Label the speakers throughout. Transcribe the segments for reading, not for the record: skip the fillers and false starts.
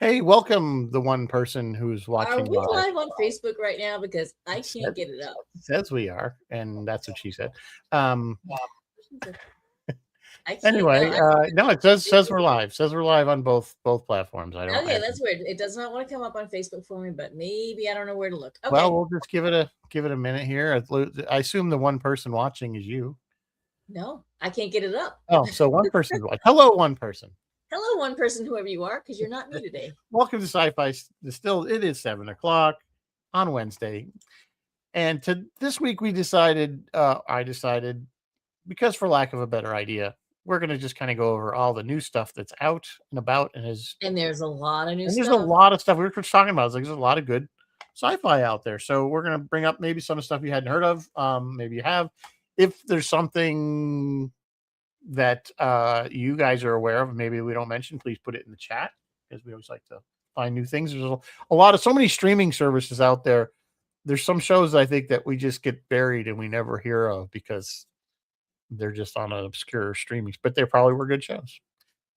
Speaker 1: Hey, welcome the one person who's
Speaker 2: Are
Speaker 1: watching
Speaker 2: we
Speaker 1: live.
Speaker 2: live on Facebook right now? Because I
Speaker 1: It
Speaker 2: can't
Speaker 1: says,
Speaker 2: get it up.
Speaker 1: says we are, and that's what she said. Um,
Speaker 2: I can't.
Speaker 1: anyway, no, it says we're live. Says we're live on both platforms. I don't.
Speaker 2: Okay, that's weird. It does not want to come up on Facebook for me, but maybe I don't know where to look.
Speaker 1: Well,
Speaker 2: Okay.
Speaker 1: we'll just give it a minute here. I assume the one person watching is you.
Speaker 2: No, I can't get it up.
Speaker 1: Oh, so one person. Hello, one person.
Speaker 2: Hello, one person, whoever you are, because you're not me today.
Speaker 1: Welcome to Sci-Fi. Still, it is 7:00 on Wednesday, and this week we decided. I decided because, for lack of a better idea, we're going to just kind of go over all the new stuff that's out and about,
Speaker 2: And there's a lot of new
Speaker 1: and
Speaker 2: stuff.
Speaker 1: there's a lot of stuff we were just talking about. There's a lot of good sci-fi out there, so we're going to bring up maybe some stuff you hadn't heard of. Maybe you have. If there's something that you guys are aware of, maybe we don't mention, please put it in the chat because we always like to find new things. There's a lot of so many streaming services out there. There's some shows I think that we just get buried and we never hear of because they're just on an obscure streaming, but they probably were good shows.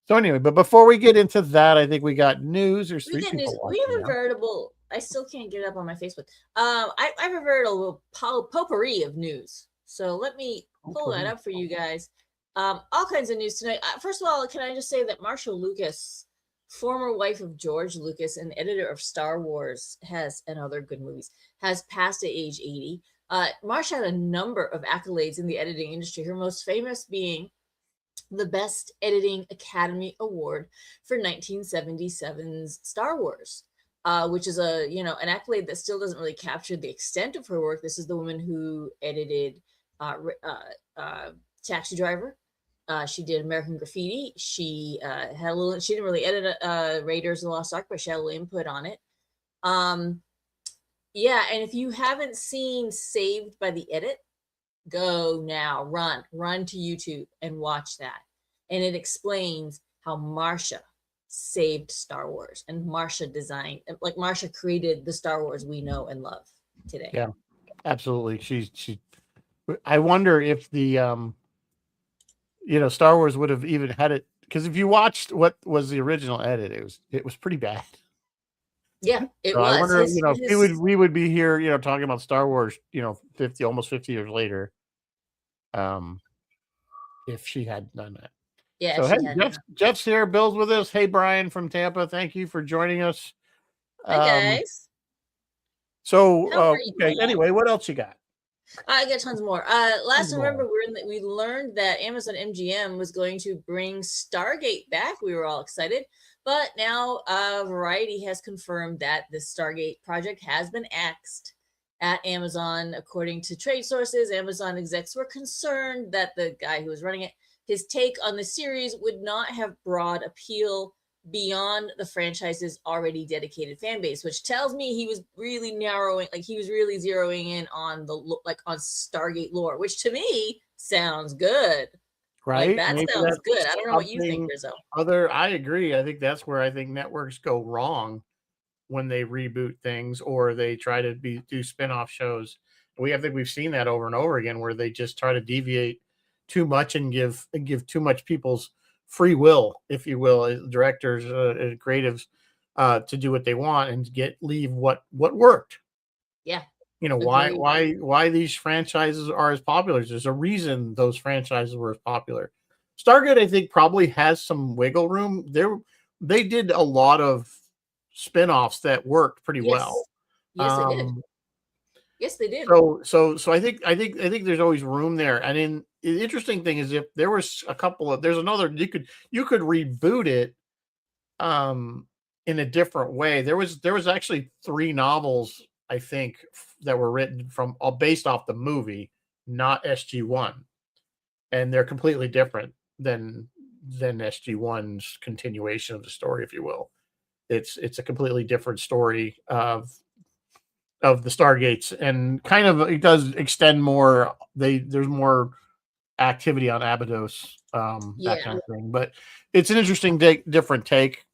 Speaker 1: So anyway, but before we get into that, I think we got news. There's three people
Speaker 2: We have a veritable. I still can't get it up on my Facebook. I have a veritable potpourri of news. So let me pull that up for you guys. All kinds of news tonight. First of all, can I just say that Marsha Lucas, former wife of George Lucas and editor of Star Wars, and other good movies, has passed at age 80. Marsha had a number of accolades in the editing industry, her most famous being the Best Editing Academy Award for 1977's Star Wars, which is an accolade that still doesn't really capture the extent of her work. This is the woman who edited Taxi Driver. She did American Graffiti. She had a little. She didn't really edit Raiders of the Lost Ark, but she had a little input on it. Yeah, and if you haven't seen Saved by the Edit, go now, run to YouTube and watch that. And it explains how Marsha saved Star Wars and Marsha designed, like Marsha created the Star Wars we know and love today.
Speaker 1: Yeah, absolutely. She. I wonder if the Star Wars would have even had it, because if you watched what was the original edit, it was pretty bad.
Speaker 2: Yeah, it
Speaker 1: so
Speaker 2: was.
Speaker 1: I wonder, if we would be here, talking about Star Wars, almost 50 years later, if she had done that.
Speaker 2: Yeah.
Speaker 1: So hey, Jeff's here. Bill's with us. Hey, Brian from Tampa. Thank you for joining us.
Speaker 2: Hi guys.
Speaker 1: So okay. Anyway, what else you got?
Speaker 2: I got tons more. Last November, we learned that Amazon MGM was going to bring Stargate back. We were all excited, but now Variety has confirmed that the Stargate project has been axed at Amazon. According to trade sources, Amazon execs were concerned that the guy who was running it, his take on the series would not have broad appeal beyond the franchise's already dedicated fan base, which tells me he was really zeroing in on on Stargate lore, which to me sounds good.
Speaker 1: Right?
Speaker 2: That sounds good. I don't know what you think, Rizzo.
Speaker 1: I agree. I think that's where I think networks go wrong when they reboot things or they try to do spin-off shows. I think we've seen that over and over again, where they just try to deviate too much and give too much people's free will, if you will, directors and creatives, to do what they want and leave what worked.
Speaker 2: Yeah.
Speaker 1: Why these franchises are as popular. There's a reason those franchises were as popular. Stargate, I think, probably has some wiggle room. They did a lot of spin-offs that worked pretty well.
Speaker 2: Yes, they did. Yes, they did.
Speaker 1: So I think there's always room there. And the interesting thing is, if there was there's another, you could reboot it in a different way. There was actually 3 novels, I think, that were written based off the movie, not SG-1, and they're completely different than SG-1's continuation of the story, if you will. It's a completely different story of the Stargates, and kind of it does extend more. There's more activity on Abydos, that kind of thing. But it's an interesting different take.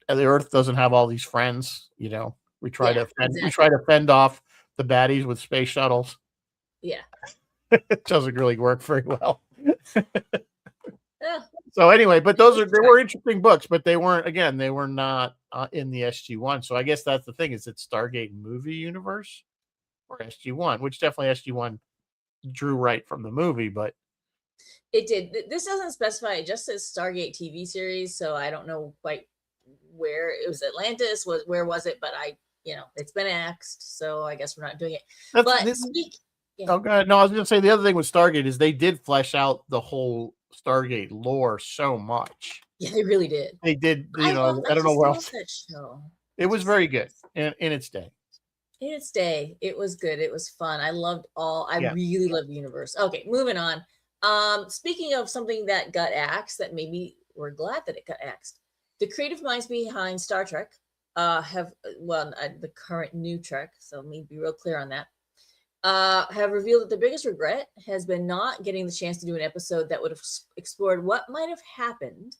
Speaker 1: The Earth doesn't have all these friends, We try to fend off the baddies with space shuttles.
Speaker 2: Yeah,
Speaker 1: it doesn't really work very well. So anyway, but they were interesting books, but they weren't, again, they were not in the SG1. So I guess that's the thing, is it Stargate movie universe or SG1, which definitely SG1 drew right from the movie, but
Speaker 2: It did. This doesn't specify. It just says Stargate TV series, so I don't know quite where it was. Atlantis was, where was it? But it's been axed, so I guess we're not doing it.
Speaker 1: Oh, go ahead. No, I was going to say the other thing with Stargate is they did flesh out the whole Stargate lore so much.
Speaker 2: Yeah, they really did.
Speaker 1: They did. I don't know what else.
Speaker 2: That show.
Speaker 1: It was very good in its day.
Speaker 2: In its day, it was good. It was fun. I really loved the universe. Okay, moving on. Speaking of something that got axed, that maybe we're glad that it got axed. The creative minds behind Star Trek the current new Trek, so let me be real clear on that, have revealed that the biggest regret has been not getting the chance to do an episode that would have explored what might have happened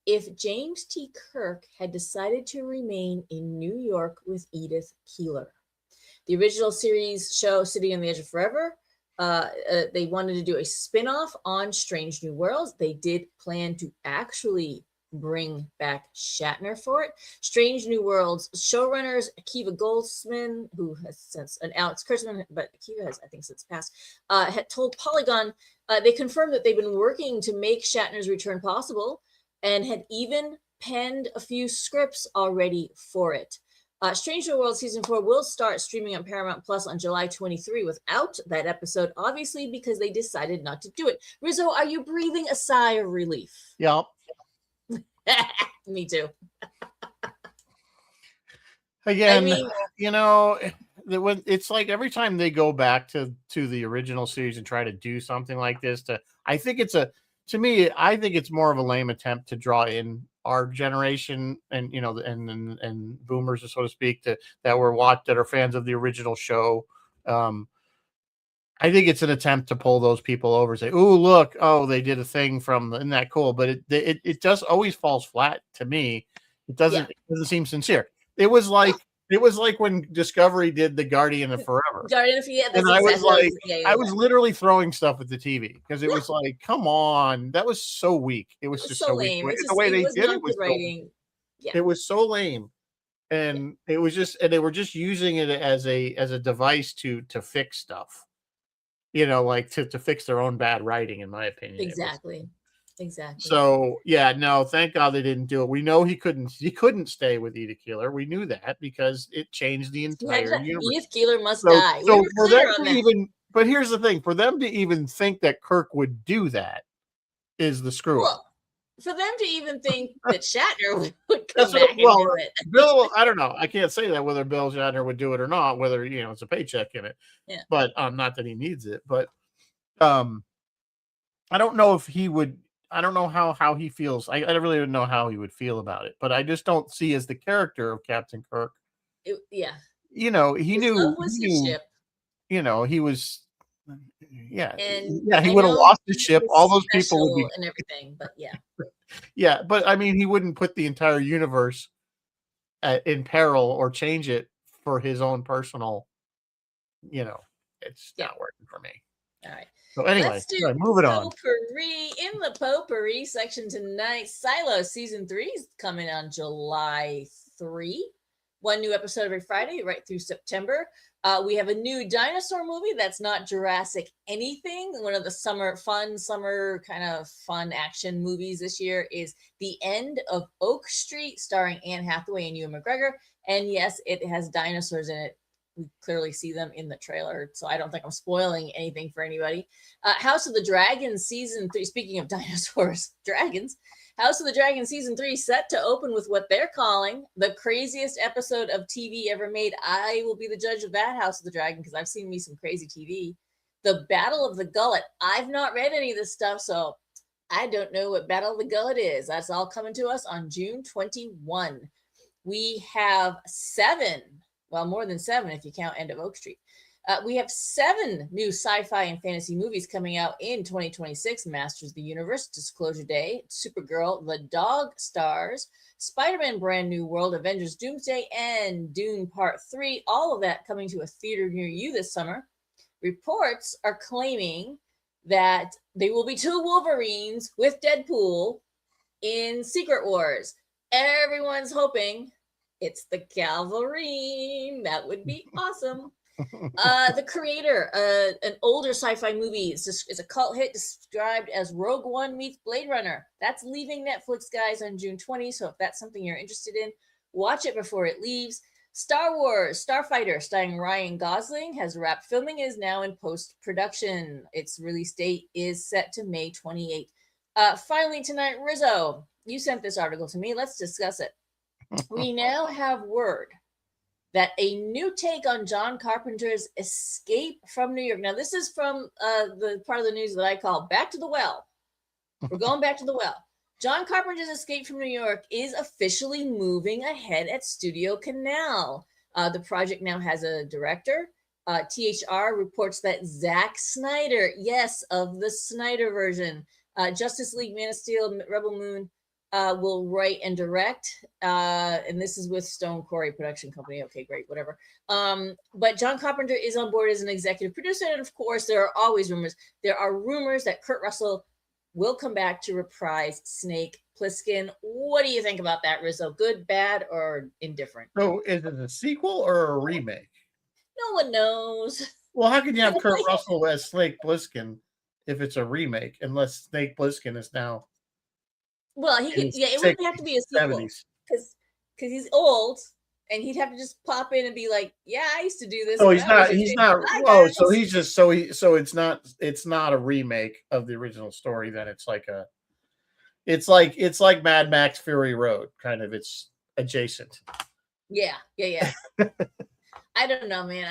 Speaker 2: if James T. Kirk had decided to remain in New York with Edith Keeler. The original series show, City on the Edge of Forever, they wanted to do a spin-off on Strange New Worlds. They did plan to actually bring back Shatner for it. Strange New Worlds showrunners Akiva Goldsman, who has since, and Alex Kurtzman, but Akiva has, I think, since passed, had told Polygon, they confirmed that they've been working to make Shatner's return possible and had even penned a few scripts already for it. Strange New Worlds Season 4 will start streaming on Paramount Plus on July 23 without that episode, obviously because they decided not to do it. Rizzo, are you breathing a sigh of relief?
Speaker 1: Yep.
Speaker 2: Me too.
Speaker 1: Again, it's like every time they go back to the original series and try to do something like this, I think it's more of a lame attempt to draw in our generation and and boomers, so to speak, that are fans of the original show. I think it's an attempt to pull those people over and say, "Oh, look! Oh, they did a thing from. Isn't that cool?" But it just always falls flat to me. It doesn't seem sincere. It was like when Discovery did the Guardian of Forever.
Speaker 2: And
Speaker 1: I was literally throwing stuff at the TV because it was like, come on, that was so weak. It was just so lame. The way they did it was writing. It was so lame, and it was just, and they were just using it as a device to fix stuff. Like to fix their own bad writing, in my opinion.
Speaker 2: Exactly.
Speaker 1: So thank God they didn't do it. We know he couldn't stay with Edith Keeler. We knew that because it changed the entire universe.
Speaker 2: Edith Keeler must die.
Speaker 1: So for them to but here's the thing: for them to even think that Kirk would do that is the screw up.
Speaker 2: For them to even think that Shatner would come back and do it.
Speaker 1: Bill, I don't know. I can't say that whether Bill Shatner would do it or not, whether, it's a paycheck in it.
Speaker 2: Yeah.
Speaker 1: But not that he needs it. But I don't know if he would. I don't know how he feels. I really don't know how he would feel about it. But I just don't see as the character of Captain Kirk.
Speaker 2: He
Speaker 1: knew.
Speaker 2: Ship.
Speaker 1: He was. Yeah.
Speaker 2: And
Speaker 1: he would have lost his ship. All those people would be
Speaker 2: and everything. But yeah.
Speaker 1: Yeah, but I mean, he wouldn't put the entire universe in peril or change it for his own personal. It's not working for me.
Speaker 2: All right.
Speaker 1: So anyway,
Speaker 2: let's do
Speaker 1: moving on.
Speaker 2: Potpourri. In the potpourri section tonight, Silo season 3 is coming on July 3. One new episode every Friday, right through September. We have a new dinosaur movie that's not Jurassic anything. One of the summer kind of fun action movies this year is The End of Oak Street, starring Anne Hathaway and Ewan McGregor. And yes, it has dinosaurs in it. We clearly see them in the trailer, so I don't think I'm spoiling anything for anybody. House of the Dragon season 3. Speaking of dinosaurs, dragons. House of the Dragon season 3 set to open with what they're calling the craziest episode of TV ever made. I will be the judge of that, House of the Dragon, because I've seen me some crazy TV. The Battle of the Gullet. I've not read any of this stuff, so I don't know what Battle of the Gullet is. That's all coming to us on June 21. We have 7, well, more than 7 if you count End of Oak Street. We have 7 new sci-fi and fantasy movies coming out in 2026. Masters of the Universe, Disclosure Day, Supergirl, The Dog Stars, Spider-Man Brand New World, Avengers Doomsday, and Dune Part 3. All of that coming to a theater near you this summer. Reports are claiming that there will be 2 Wolverines with Deadpool in Secret Wars. Everyone's hoping it's the Calvarine. That would be awesome. The creator, an older sci-fi movie, is a cult hit described as Rogue One meets Blade Runner. That's leaving Netflix, guys, on June 20. So if that's something you're interested in, watch it before it leaves. Star Wars Starfighter, starring Ryan Gosling, has wrapped filming and is now in post-production. Its release date is set to May 28th. Finally tonight, Rizzo, you sent this article to me. Let's discuss it. We now have word that a new take on John Carpenter's Escape from New York. Now, this is from the part of the news that I call Back to the Well. We're going back to the well. John Carpenter's Escape from New York is officially moving ahead at Studio Canal. The project now has a director. THR reports that Zack Snyder, yes, of the Snyder version, Justice League, Man of Steel, Rebel Moon, will write and direct. And this is with Stone Quarry Production Company. Okay, great, whatever. But John Carpenter is on board as an executive producer. And of course, there are always rumors. There are rumors that Kurt Russell will come back to reprise Snake Plissken. What do you think about that, Rizzo? Good, bad, or indifferent?
Speaker 1: So is it a sequel or a remake?
Speaker 2: No one knows.
Speaker 1: Well, how can you have Kurt Russell as Snake Plissken if it's a remake, unless Snake Plissken is now?
Speaker 2: Well, he could. Yeah, it wouldn't have to be a sequel because he's old, and he'd have to just pop in and be like, "Yeah, I used to do this."
Speaker 1: Oh, he's not. Oh, so he's just so it's not a remake of the original story. Then it's like it's like Mad Max Fury Road, kind of. It's adjacent.
Speaker 2: Yeah. I don't know, man.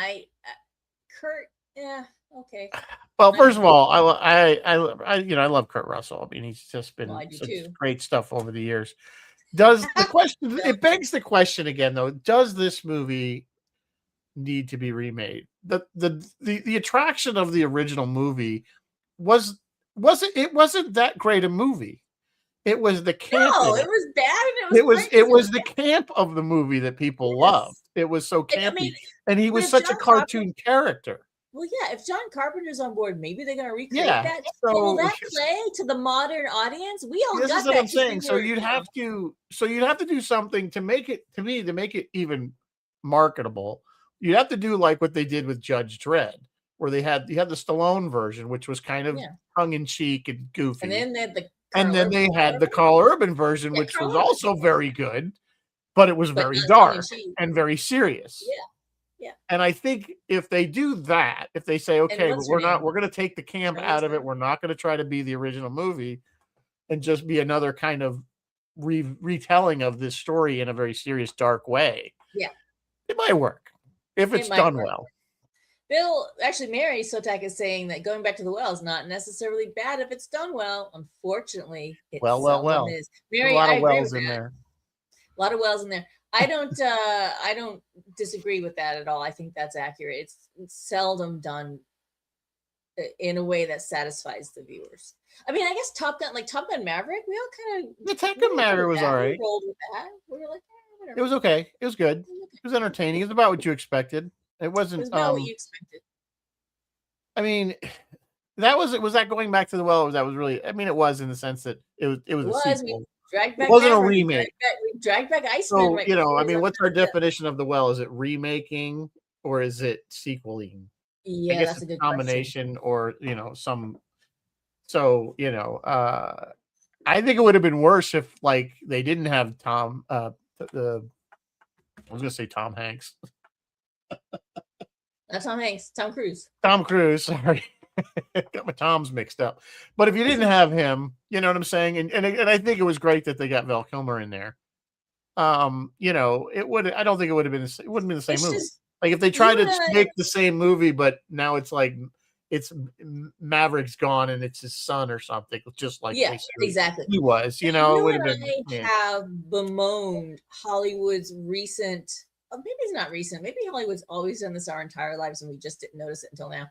Speaker 2: Kurt. Yeah. Okay.
Speaker 1: Well, first of all, I love Kurt Russell. I mean, he's just been such great stuff over the years. Does the question? It begs the question again, though. Does this movie need to be remade? The attraction of the original movie wasn't that great a movie. It was the camp.
Speaker 2: No, it was bad. And
Speaker 1: it was the camp of the movie that people loved. It was so campy, and he was such a cartoon character.
Speaker 2: Well, yeah, if John Carpenter's on board, maybe they're going to recreate that. So will that play to the modern audience? We all got that. This is what I'm saying.
Speaker 1: So you'd have to do something to make it even marketable. You'd have to do like what they did with Judge Dredd, where you had the Stallone version, which was kind of tongue in cheek and goofy,
Speaker 2: and then
Speaker 1: they had the Carl Urban version, which was also very good, but it was very dark and very serious.
Speaker 2: Yeah.
Speaker 1: And I think if they do that, if they say, okay, we're going to take the camp out of it. We're not going to try to be the original movie and just be another kind of retelling of this story in a very serious, dark way.
Speaker 2: Yeah.
Speaker 1: It might work if it's done well.
Speaker 2: Bill, actually, Mary Sotak is saying that going back to the well is not necessarily bad if it's done well. Unfortunately, it
Speaker 1: well.
Speaker 2: is. Mary,
Speaker 1: a lot of wells in there.
Speaker 2: A lot of wells in there. I don't disagree with that at all. I think that's accurate. It's seldom done in a way that satisfies the viewers. I mean, I guess Top Gun Maverick, we all kind of
Speaker 1: Top Gun Maverick was all right.
Speaker 2: We rolled with that. We were like, whatever.
Speaker 1: It was okay. It was good. It was entertaining. It was about what you expected. It wasn't.
Speaker 2: It was about what you expected.
Speaker 1: I mean, was that going back to the well? That was really. I mean, it was in the sense that it was a sequel.
Speaker 2: It
Speaker 1: wasn't a remake.
Speaker 2: We dragged back Iceman.
Speaker 1: So, I mean, what's our definition of the well? Is it remaking or is it sequeling?
Speaker 2: Yeah,
Speaker 1: I guess
Speaker 2: that's a good
Speaker 1: combination or, some. So, I think it would have been worse if, like, they didn't have Tom. I was going to say Tom Hanks.
Speaker 2: Not Tom Hanks. Tom Cruise.
Speaker 1: Tom Cruise. Sorry. Got my Toms mixed up. But if you didn't have him, you know what I'm saying? And I think it was great that they got Val Kilmer in there. It would. I don't think it would have been. It wouldn't be the same movie. Like if they tried to make the same movie, but now it's like it's Maverick's gone and it's his son or something. Just like
Speaker 2: exactly.
Speaker 1: He was. It would have been.
Speaker 2: I have bemoaned Hollywood's recent. Maybe it's not recent. Maybe Hollywood's always done this our entire lives, and we just didn't notice it until now.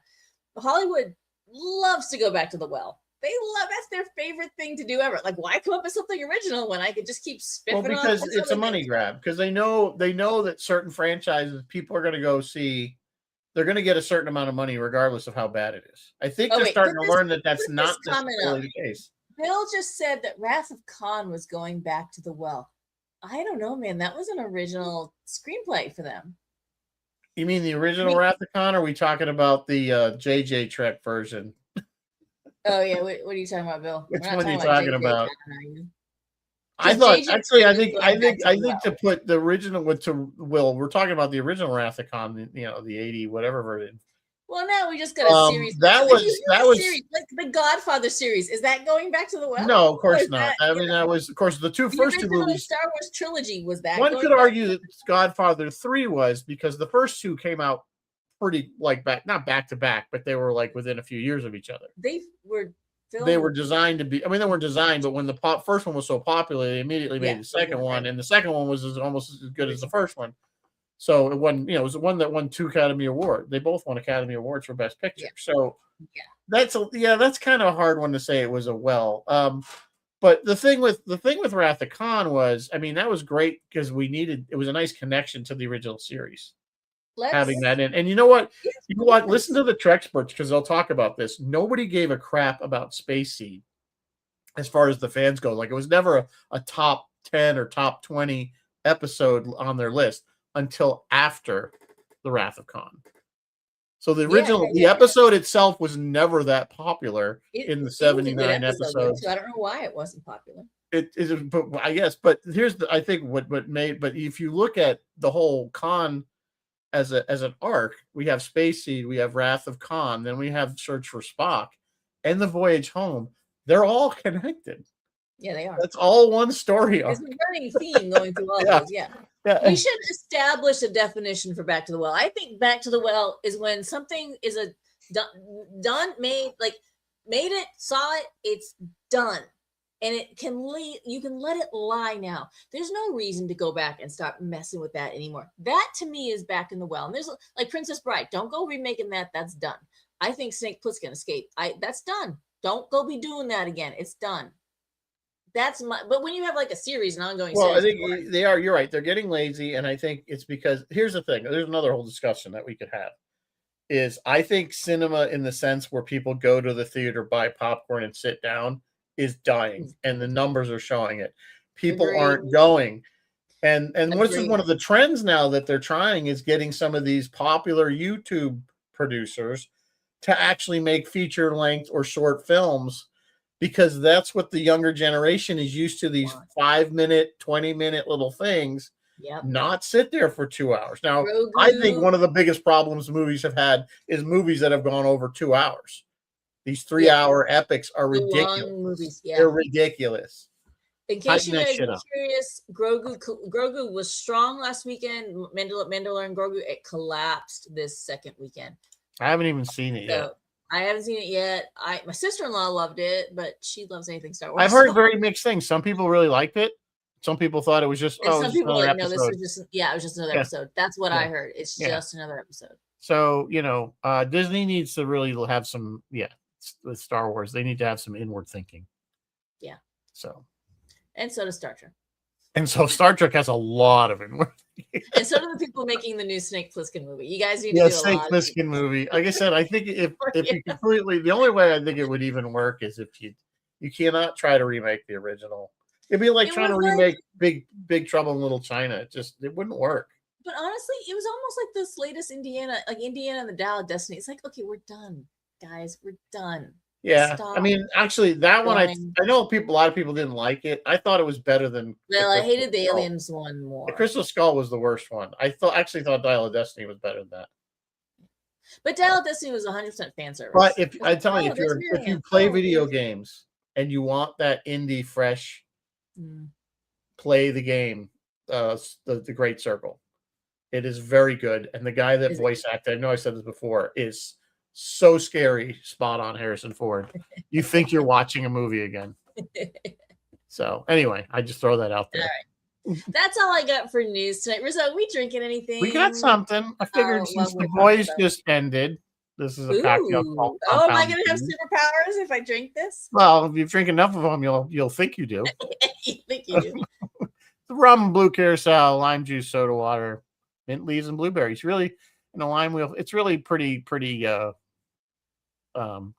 Speaker 2: Hollywood loves to go back to the well. That's their favorite thing to do ever. Like, why come up with something original when I could just keep spiffing on?
Speaker 1: Well, because it's a money grab. Because they know that certain franchises people are going to go see they're going to get a certain amount of money regardless of how bad it is. I think
Speaker 2: Oh,
Speaker 1: they're
Speaker 2: wait,
Speaker 1: starting
Speaker 2: put
Speaker 1: to
Speaker 2: this-
Speaker 1: learn that that's
Speaker 2: put
Speaker 1: not
Speaker 2: this comment
Speaker 1: necessarily
Speaker 2: up.
Speaker 1: the case.
Speaker 2: Bill just said that Wrath of Khan was going back to the well. I don't know, man. That was an original screenplay for them.
Speaker 1: You mean the original Wrath of Khan, or are we talking about the JJ Trek version?
Speaker 2: Oh yeah, what are you talking about, Bill?
Speaker 1: Which one are you talking about?
Speaker 2: Because
Speaker 1: I thought
Speaker 2: JJ
Speaker 1: actually, I
Speaker 2: is
Speaker 1: think
Speaker 2: going
Speaker 1: I
Speaker 2: back
Speaker 1: think
Speaker 2: to
Speaker 1: I
Speaker 2: the
Speaker 1: think to put the original with to Will, we're talking about the original Wrath of Khan, you know, the 80 whatever version.
Speaker 2: Well, now we just got a series.
Speaker 1: That
Speaker 2: So
Speaker 1: was
Speaker 2: series, like the Godfather series. Is that going back to the well?
Speaker 1: No, of course
Speaker 2: Or is
Speaker 1: not.
Speaker 2: that,
Speaker 1: I mean, that was, of course, the first two
Speaker 2: original
Speaker 1: movies.
Speaker 2: Star Wars trilogy was that.
Speaker 1: One
Speaker 2: going
Speaker 1: could
Speaker 2: back
Speaker 1: argue
Speaker 2: to-
Speaker 1: that Godfather 3 was, because the first two came out pretty like not back to back, but they were like within a few years of each other.
Speaker 2: They were filmed.
Speaker 1: They were designed to be. I mean, they weren't designed, but when the first one was so popular, they immediately made the second one, and the second one was almost as good as the first one. So it wasn't, you know, it was the one that won 2 Academy Awards. They both won Academy Awards for Best Picture. So that's kind of a hard one to say it was a well. But the thing with Wrath of Khan was, I mean, that was great because it was a nice connection to the original series. Having that in. And you know what? Listen to the Trek experts, because they'll talk about this. Nobody gave a crap about Space Seed as far as the fans go. Like, it was never a top 10 or top 20 episode on their list until after the Wrath of Khan. So the original, the episode itself was never that popular in the 79 episodes.
Speaker 2: So I don't know why it wasn't popular.
Speaker 1: It is, but I guess. But here's I think what made. But if you look at the whole Khan as an arc, we have Space Seed, we have Wrath of Khan, then we have Search for Spock, and the Voyage Home. They're all connected.
Speaker 2: Yeah, they are.
Speaker 1: That's all one story arc.
Speaker 2: There's a running theme going through all those. Yeah. We should establish a definition for Back to the Well. I think Back to the Well is when something is made it, saw it, it's done. And it can you can let it lie now. There's no reason to go back and start messing with that anymore. That to me is Back in the Well. And there's like Princess Bride. Don't go remaking that. That's done. I think Snake Plissken Escape. That's done. Don't go be doing that again. It's done. But when you have like a series, an ongoing series.
Speaker 1: I think they are. You're right. They're getting lazy, and I think it's because here's the thing. There's another whole discussion that we could have. Is I think cinema, in the sense where people go to the theater, buy popcorn, and sit down, is dying, and the numbers are showing it. People aren't going, and this is one of the trends now that they're trying, is getting some of these popular YouTube producers to actually make feature length or short films. Because that's what the younger generation is used to, these 5-minute, 20-minute little things, not sit there for 2 hours. Now, I think one of the biggest problems movies have had is movies that have gone over 2 hours. These 3-hour epics are ridiculous.
Speaker 2: Movies,
Speaker 1: They're ridiculous.
Speaker 2: In case you guys are curious, Grogu was strong last weekend. Mandalorian Grogu, it collapsed this second weekend.
Speaker 1: I haven't even seen it yet.
Speaker 2: I haven't seen it yet. My sister-in-law loved it, but she loves anything Star Wars.
Speaker 1: I've heard very mixed things. Some people really liked it. Some people thought it was just
Speaker 2: some people like, no, this was just it was just another episode. That's what I heard. It's just another episode.
Speaker 1: So, Disney needs to really have some with Star Wars. They need to have some inward thinking. Yeah. So.
Speaker 2: And so does Star Trek.
Speaker 1: And so Star Trek has a lot of inward thinking.
Speaker 2: And so do the people making the new Snake Plissken movie. You guys need to do a
Speaker 1: Snake Plissken movie. Like I said, I think if you completely, the only way I think it would even work is if you cannot try to remake the original. It'd be like trying to remake Big Trouble in Little China. It wouldn't work.
Speaker 2: But honestly, it was almost like this latest Indiana and the Dial of Destiny. It's like, okay, we're done, guys. We're done.
Speaker 1: Yeah, stop. I mean, actually, that one I know a lot of people didn't like it. I thought it was better than.
Speaker 2: Well, I hated the Aliens one more.
Speaker 1: The Crystal Skull was the worst one. I actually thought Dial of Destiny was better than that.
Speaker 2: But Dial of Destiny was 100% fan service.
Speaker 1: But I tell you, if you play video games and you want that indie fresh, play the game, the Great Circle. It is very good, and the guy that voice acted, I know I said this before, is so scary, spot on Harrison Ford. You think you're watching a movie again. So anyway, I just throw that out there.
Speaker 2: All right. That's all I got for news tonight. Rizzo, are we drinking anything?
Speaker 1: We got something. I figured since The Boys just ended, this is a cocktail called
Speaker 2: am I going to have superpowers if I drink this?
Speaker 1: Well, if you drink enough of them, you'll think you do.
Speaker 2: You think you do.
Speaker 1: The rum, blue curacao, lime juice, soda water, mint leaves, and blueberries. Really, and a lime wheel. It's really pretty summer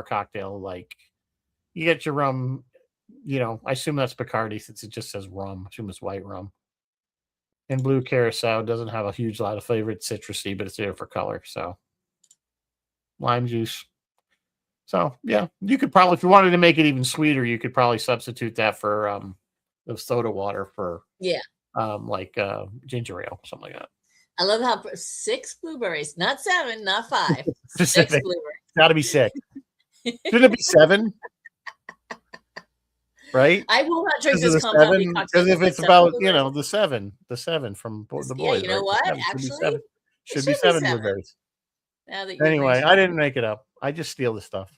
Speaker 1: cocktail. Like you get your rum, I assume that's Bacardi since it just says rum. I assume it's white rum. And blue curacao doesn't have a huge lot of flavor. It's citrusy, but it's there for color. So lime juice. So yeah, you could probably, if you wanted to make it even sweeter, you could probably substitute that for the soda water for ginger ale, something like that.
Speaker 2: I love how 6 blueberries, not 7, not 5. 6
Speaker 1: Specific.
Speaker 2: blueberries.
Speaker 1: Got to be 6. Shouldn't it be 7? Right?
Speaker 2: I will not drink this compound
Speaker 1: because if it's about the 7 from the boys.
Speaker 2: Yeah, you know what?
Speaker 1: Actually, should be 7 blueberries. Anyway, I didn't make it up. I just steal the stuff.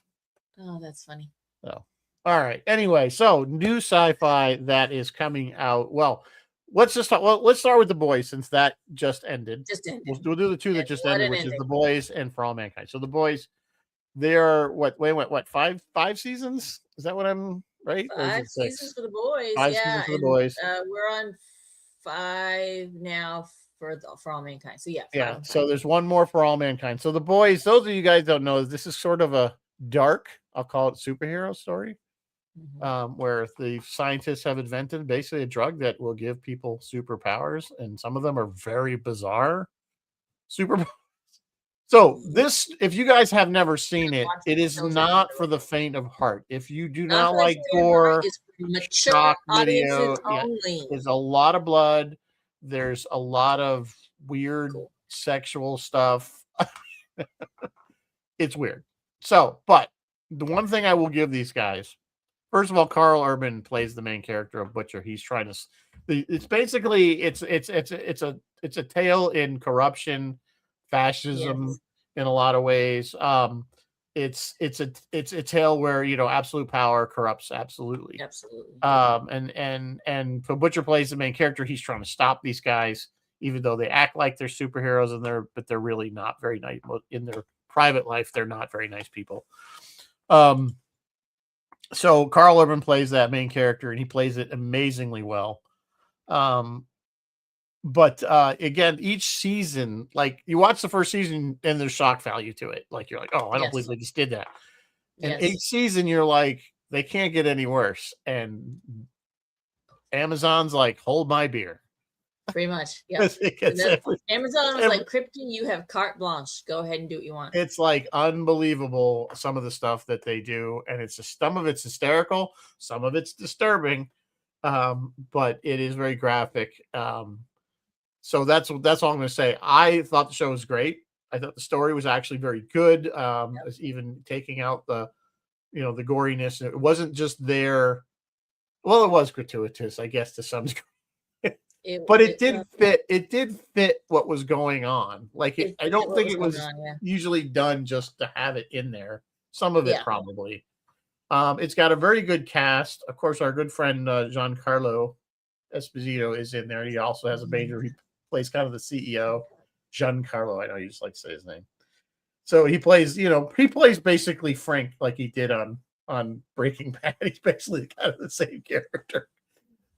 Speaker 2: Oh, that's funny.
Speaker 1: So, all right. Anyway, so new sci-fi that is coming out. Well, let's start with The Boys since that just ended. We'll do the 2 that just ended, which is The Boys and For All Mankind. So The Boys, they're what 5 seasons? Is that what I'm right?
Speaker 2: 5 seasons for The Boys.
Speaker 1: 5 seasons for The Boys.
Speaker 2: We're on 5 now for All Mankind. So
Speaker 1: yeah. So there's one more For All Mankind. So The Boys, those of you guys don't know, this is sort of a dark, I'll call it superhero story, where the scientists have invented basically a drug that will give people superpowers, and some of them are very bizarre superpowers. So this, if you guys have never seen it, it is not for the faint of heart. If you do not like gore, shock video, there's a lot of blood. There's a lot of weird sexual stuff. It's weird. So, but the one thing I will give these guys, first of all, Carl Urban plays the main character of Butcher. He's trying to. It's basically it's a tale in corruption, fascism in a lot of ways. It's a tale where absolute power corrupts absolutely. And so Butcher plays the main character. He's trying to stop these guys, even though they act like they're superheroes but they're really not very nice in their private life. They're not very nice people. So Carl Urban plays that main character, and he plays it amazingly well. But again, each season, like you watch the first season and there's shock value to it. Like you're like, oh, I don't believe they just did that. And each season you're like, they can't get any worse. And Amazon's like, hold my beer.
Speaker 2: Pretty much. Yeah. Amazon was like, Krypton, you have carte blanche. Go ahead and do what you want.
Speaker 1: It's like unbelievable, some of the stuff that they do. And it's just, some of it's hysterical, some of it's disturbing. But it is very graphic. So that's all I'm going to say. I thought the show was great. I thought the story was actually very good. Even taking out the goriness. It wasn't just there. Well, it was gratuitous, I guess, to some degree. But it did fit. It did fit what was going on. Like I don't think it was usually done just to have it in there. Some of it probably. It's got a very good cast. Of course, our good friend Giancarlo Esposito is in there. He also has a major. He plays kind of the CEO. Giancarlo. I know you just like to say his name. So he plays. He plays basically Frank, like he did on Breaking Bad. He's basically kind of the same character.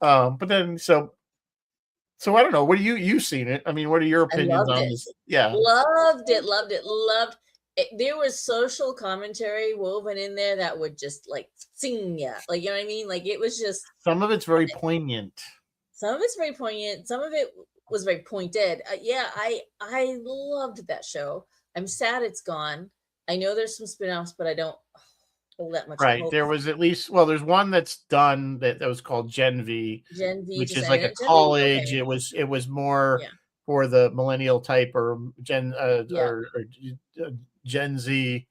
Speaker 1: But then So I don't know. What do you've seen it? I mean, what are your opinions on this? Yeah.
Speaker 2: Loved it. There was social commentary woven in there that would just like sing ya. Like, you know what I mean? Like it was just,
Speaker 1: some of it's very poignant.
Speaker 2: Some of it's very poignant. Some of it was very pointed. I loved that show. I'm sad it's gone. I know there's some spin-offs, but I don't hold that much
Speaker 1: right.
Speaker 2: hope.
Speaker 1: There was at least, there's one that's done that was called Gen V, which is like a college. Okay. It was more for the millennial type or Gen or Gen Z,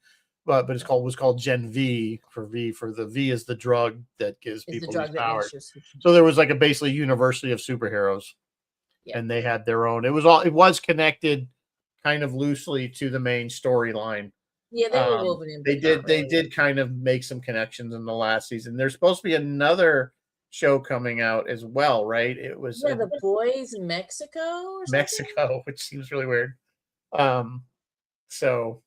Speaker 1: but it was called Gen V for the V is the drug that gives people these powers. So there was like a basically university of superheroes, and they had their own. It was connected kind of loosely to the main storyline.
Speaker 2: Yeah, they were woven in.
Speaker 1: They did kind of make some connections in the last season. There's supposed to be another show coming out as well, right? It was
Speaker 2: The Boys in Mexico or something?
Speaker 1: Mexico, which seems really weird.
Speaker 2: So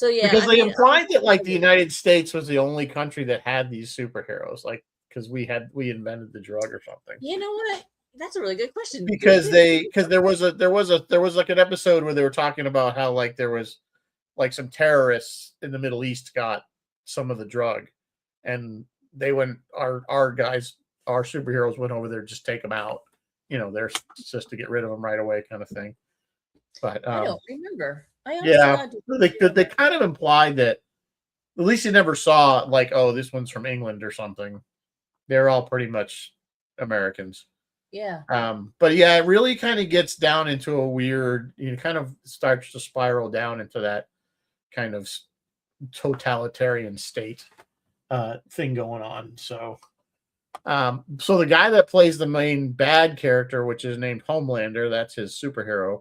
Speaker 2: yeah,
Speaker 1: because they implied that like the United States was the only country that had these superheroes, like because we invented the drug or something.
Speaker 2: You know what? That's a really good question.
Speaker 1: Because there was like an episode where they were talking about how like there was like some terrorists in the Middle East got some of the drug, and they went our guys, our superheroes went over there to just take them out. They're just to get rid of them right away, kind of thing. But
Speaker 2: I don't remember.
Speaker 1: yeah, they kind of implied that at least you never saw like, oh, this one's from England or something. They're all pretty much Americans.
Speaker 2: Yeah.
Speaker 1: But yeah, it really kind of gets down into a weird, kind of starts to spiral down into that kind of totalitarian state thing going on. So the guy that plays the main bad character, which is named Homelander, that's his superhero.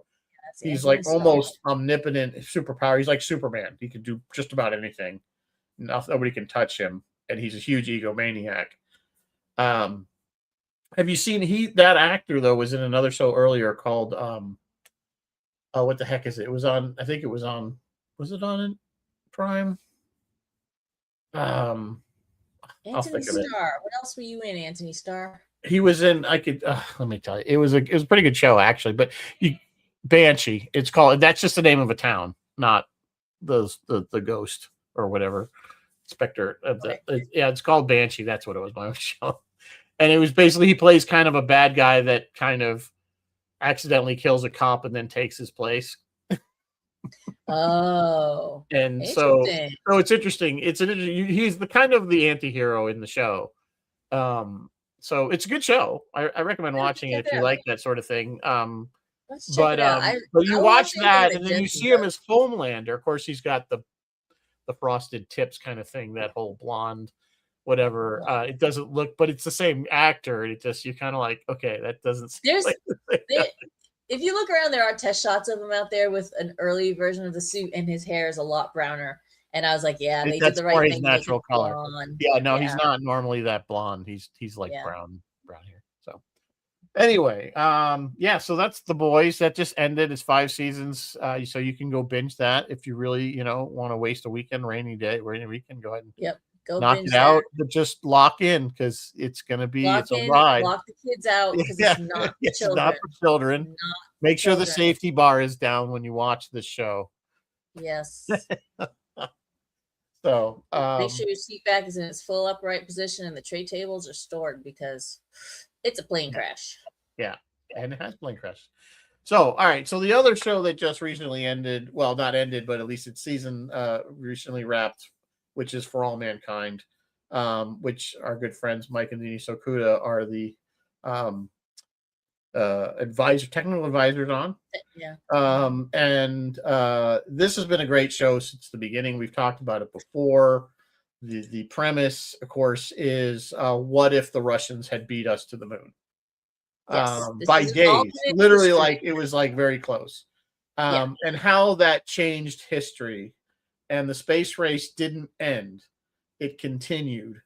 Speaker 1: He's like almost omnipotent superpower. He's like Superman. He can do just about anything. Nobody can touch him, and he's a huge egomaniac. Have you seen that actor though was in another show earlier called oh, what the heck is it? It was on, I think it was on, was it on Prime?
Speaker 2: Anthony Starr. What else were you in, Anthony Starr?
Speaker 1: He was in, let me tell you, it was a pretty good show actually, but Banshee, it's called, that's just the name of a town, not the ghost or whatever. Spectre. Yeah, it's called Banshee. That's what it was, my show. And it was basically, he plays kind of a bad guy that kind of accidentally kills a cop and then takes his place.
Speaker 2: Oh.
Speaker 1: And so it's interesting. He's the kind of the anti-hero in the show. So it's a good show. I recommend watching it if you like that sort of thing. But you watch that and then you see him as Homelander. Of course, he's got the frosted tips kind of thing, that whole blonde whatever. It doesn't look, but it's the same actor. It just, you're kind of like, okay, that doesn't
Speaker 2: if you look around, there are test shots of him out there with an early version of the suit, and his hair is a lot browner. And I was like, yeah, they did the right thing.
Speaker 1: His natural color. Yeah, no, he's not normally that blonde. He's like brown hair. So anyway, so that's The Boys. That just ended. It's 5 seasons. So you can go binge that if you really, want to waste a weekend, rainy weekend, go ahead and knock it out, but just lock in, because it's going to be, it's a ride.
Speaker 2: Lock the kids out, because it's not for children.
Speaker 1: Not for children. Make sure the safety bar is down when you watch this show.
Speaker 2: Yes.
Speaker 1: So
Speaker 2: make sure your seat back is in its full upright position and the tray tables are stored, because it's a plane crash.
Speaker 1: Yeah, and it has plane crash. So, all right. So the other show that just recently ended, well, not ended, but at least its season recently wrapped, which is For All Mankind, which our good friends Mike and Dini Sokuda are the technical advisors on.
Speaker 2: Yeah.
Speaker 1: And this has been a great show since the beginning. We've talked about it before. The premise, of course, is what if the Russians had beat us to the moon? By days, literally, like it was like very close. And how that changed history. And the space race didn't end; it continued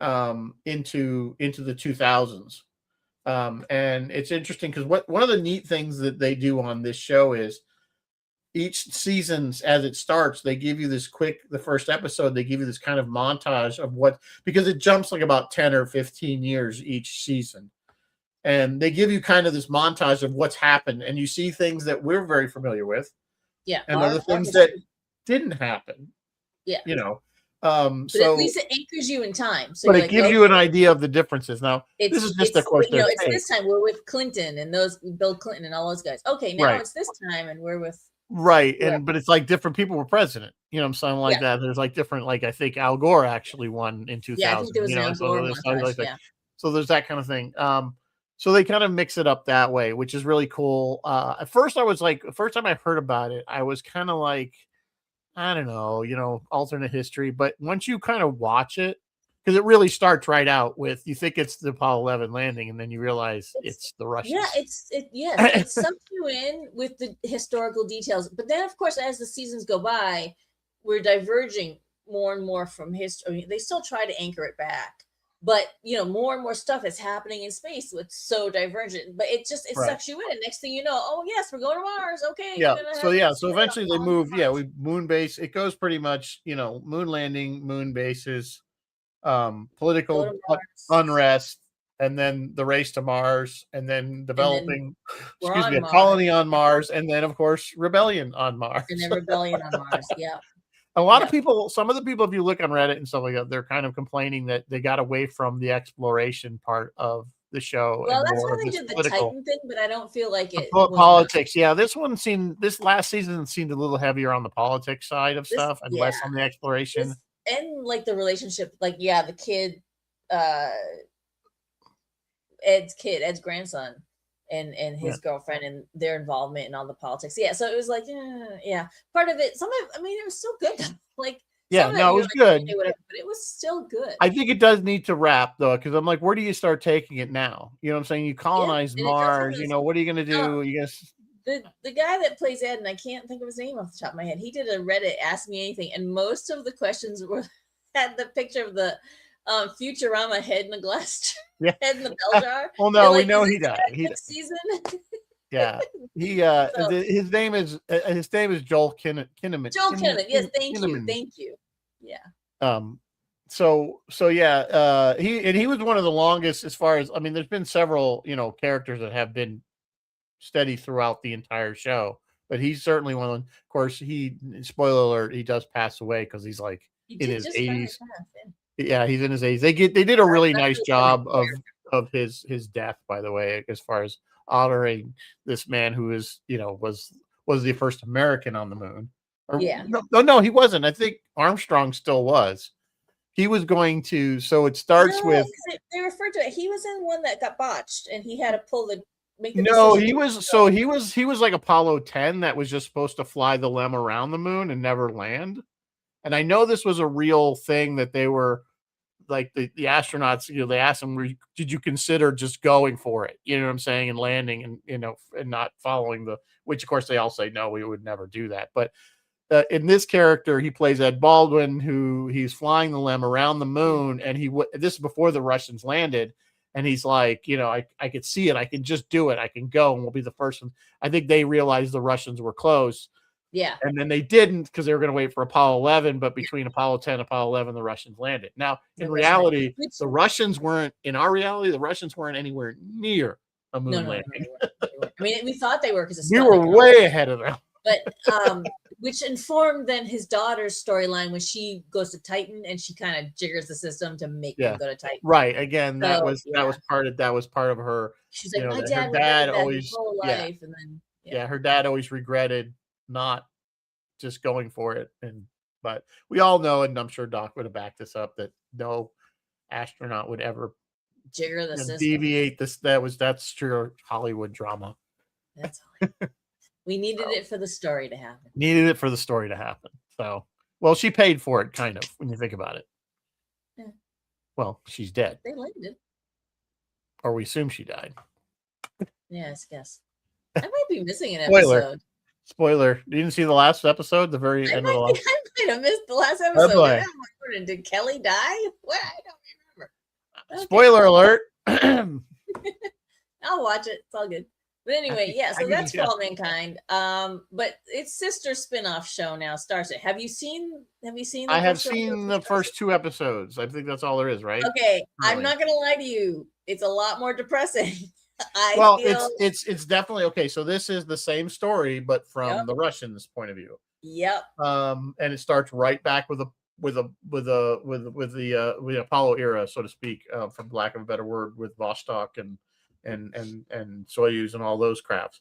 Speaker 1: into the 2000s. And it's interesting because one of the neat things that they do on this show is each season, as it starts, they give you this the first episode, they give you this kind of montage of because it jumps like about 10 or 15 years each season. And they give you kind of this montage of what's happened, and you see things that we're very familiar with.
Speaker 2: Yeah.
Speaker 1: And other things that didn't happen.
Speaker 2: Yeah. But at least it anchors you in time. So
Speaker 1: but it gives you an idea of the differences. Now, this is just, of course,
Speaker 2: it's this time we're with Clinton and Bill Clinton and all those guys. Okay, now it's this time and we're with
Speaker 1: but it's like different people were president. Something like that. There's like different, like I think Al Gore actually won in 2000.
Speaker 2: Yeah, I think there was an Al Gore montage,
Speaker 1: So there's that kind of thing. So they kind of mix it up that way, which is really cool. At first, I was like, the first time I heard about it, I was kind of like, I don't know, alternate history. But once you kind of watch it, because it really starts right out with, you think it's the Apollo 11 landing, and then you realize it's the Russians.
Speaker 2: Yeah, it sucks you in with the historical details. But then, of course, as the seasons go by, we're diverging more and more from history. I mean, they still try to anchor it back. But more and more stuff is happening in space. It's so divergent, but it sucks you in. And next thing you know, oh yes, we're going to Mars. Okay.
Speaker 1: Yeah. So eventually they move. Yeah, moon base. It goes pretty much. Moon landing, moon bases, political unrest, and then the race to Mars, and then developing,
Speaker 2: we're
Speaker 1: excuse me,
Speaker 2: on
Speaker 1: a
Speaker 2: Mars.
Speaker 1: colony on Mars, and then of course rebellion on Mars.
Speaker 2: And then rebellion on Mars. Yeah.
Speaker 1: A lot of people, some of the people, if you look on Reddit and stuff like that, they're kind of complaining that they got away from the exploration part of the show.
Speaker 2: Well,
Speaker 1: and
Speaker 2: that's
Speaker 1: more
Speaker 2: why
Speaker 1: of
Speaker 2: they
Speaker 1: this
Speaker 2: did the
Speaker 1: political
Speaker 2: Titan thing, but I don't feel like it
Speaker 1: politics. Yeah, this last season seemed a little heavier on the politics side of stuff and less on the exploration.
Speaker 2: And like the relationship, like the kid, Ed's grandson, and his girlfriend and their involvement in all the politics. Yeah, so it was like, part of it. I mean, it was still good. Like,
Speaker 1: yeah, no, it was good,
Speaker 2: whatever, but it was still good.
Speaker 1: I think it does need to wrap though, because I'm like, where do you start taking it now? You know what I'm saying? You colonize Mars. You know, what are you going to do? You guys.
Speaker 2: The guy that plays Ed, and I can't think of his name off the top of my head, he did a Reddit Ask Me Anything, and most of the questions had the picture of the Futurama head in the glass, head in the bell jar.
Speaker 1: Well, no, we know he died.
Speaker 2: Season.
Speaker 1: Yeah, his name is Joel Kinnaman.
Speaker 2: Joel Kinnaman. Yes, thank you. Yeah.
Speaker 1: He was one of the longest as far as, I mean, there's been several, characters that have been steady throughout the entire show, but he's certainly one of them. Of course, spoiler alert, he does pass away because he's like in his 80s. Yeah, he's in his 80s. They did a really nice job of his death, by the way, as far as honoring this man who is, was the first American on the moon. No, he wasn't. I think Armstrong still was. He was going to. So it starts with.
Speaker 2: They referred to it. He was in one that got botched, and he had to pull the.
Speaker 1: No, he was. So he was like Apollo 10 that was just supposed to fly the LEM around the moon and never land. And I know this was a real thing that they were. Like the astronauts, they asked them, did you consider just going for it? You know what I'm saying? And landing and, and not following which of course they all say, no, we would never do that. But in this character, he plays Ed Baldwin, who he's flying the LEM around the moon. And this is before the Russians landed. And he's like, I could see it. I can just do it. I can go and we'll be the first one. I think they realized the Russians were close.
Speaker 2: Yeah.
Speaker 1: And then they didn't because they were going to wait for Apollo 11. But between Apollo 10 and Apollo 11, the Russians landed. Now, in reality, the Russians weren't anywhere near a moon landing.
Speaker 2: I mean, we thought they were because
Speaker 1: we were way ahead of them.
Speaker 2: But which informed then his daughter's storyline when she goes to Titan and she kind of jiggers the system to make them go to Titan.
Speaker 1: Right. Again, that was part of her.
Speaker 2: She's like, my
Speaker 1: dad
Speaker 2: always whole life, and then
Speaker 1: her dad always regretted not just going for it. But we all know, and I'm sure Doc would have backed this up, that no astronaut would ever
Speaker 2: jigger the system,
Speaker 1: deviate this. That's true Hollywood drama.
Speaker 2: That's we needed it for the story to happen.
Speaker 1: So, well, she paid for it, kind of, when you think about it.
Speaker 2: Yeah.
Speaker 1: Well, she's dead.
Speaker 2: They landed.
Speaker 1: Or we assume she died.
Speaker 2: Yes, I might be missing an episode.
Speaker 1: Spoiler. You didn't see the last episode? The very end of the last.
Speaker 2: I might have missed the last episode. Did Kelly die? What? I don't remember.
Speaker 1: Okay. Spoiler alert.
Speaker 2: I'll watch it. It's all good. But anyway, so that's For All Mankind. But its sister spin-off show now starts it. Have you seen
Speaker 1: I have seen the first 2 episodes. I think that's all there is, right?
Speaker 2: Okay. Really. I'm not gonna lie to you. It's a lot more depressing.
Speaker 1: It's definitely okay. So this is the same story, but from the Russians' point of view.
Speaker 2: Yep.
Speaker 1: And it starts right back with the Apollo era, so to speak, for lack of a better word, with Vostok and Soyuz and all those crafts.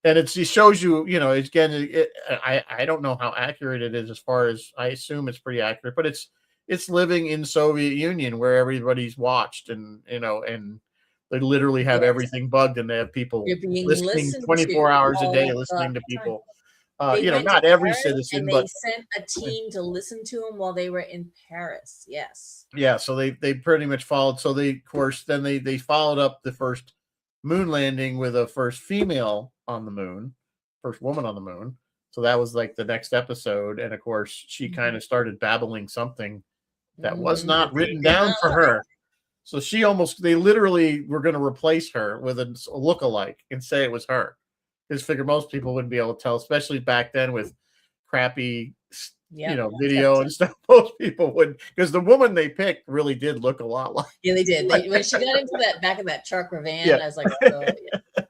Speaker 1: And it shows you, I don't know how accurate it is as far as, I assume it's pretty accurate, but it's living in Soviet Union where everybody's watched and they literally have everything bugged, and they have people listening 24 hours a day, listening to people. Not every citizen, but
Speaker 2: they sent a team to listen to them while they were in Paris. Yes.
Speaker 1: Yeah. So they pretty much followed. So they followed up the first moon landing with a first female on the moon, first woman on the moon. So that was like the next episode. And of course, she kind of started babbling something that was not written down for her. So they literally were going to replace her with a look-alike and say it was her. Because figure most people wouldn't be able to tell, especially back then with crappy
Speaker 2: Yeah,
Speaker 1: video and stuff. Most people would, because the woman they picked really did look a lot like.
Speaker 2: Yeah, they did. When she got into that back of that truck van,
Speaker 1: Yeah.
Speaker 2: I was like, oh, yeah.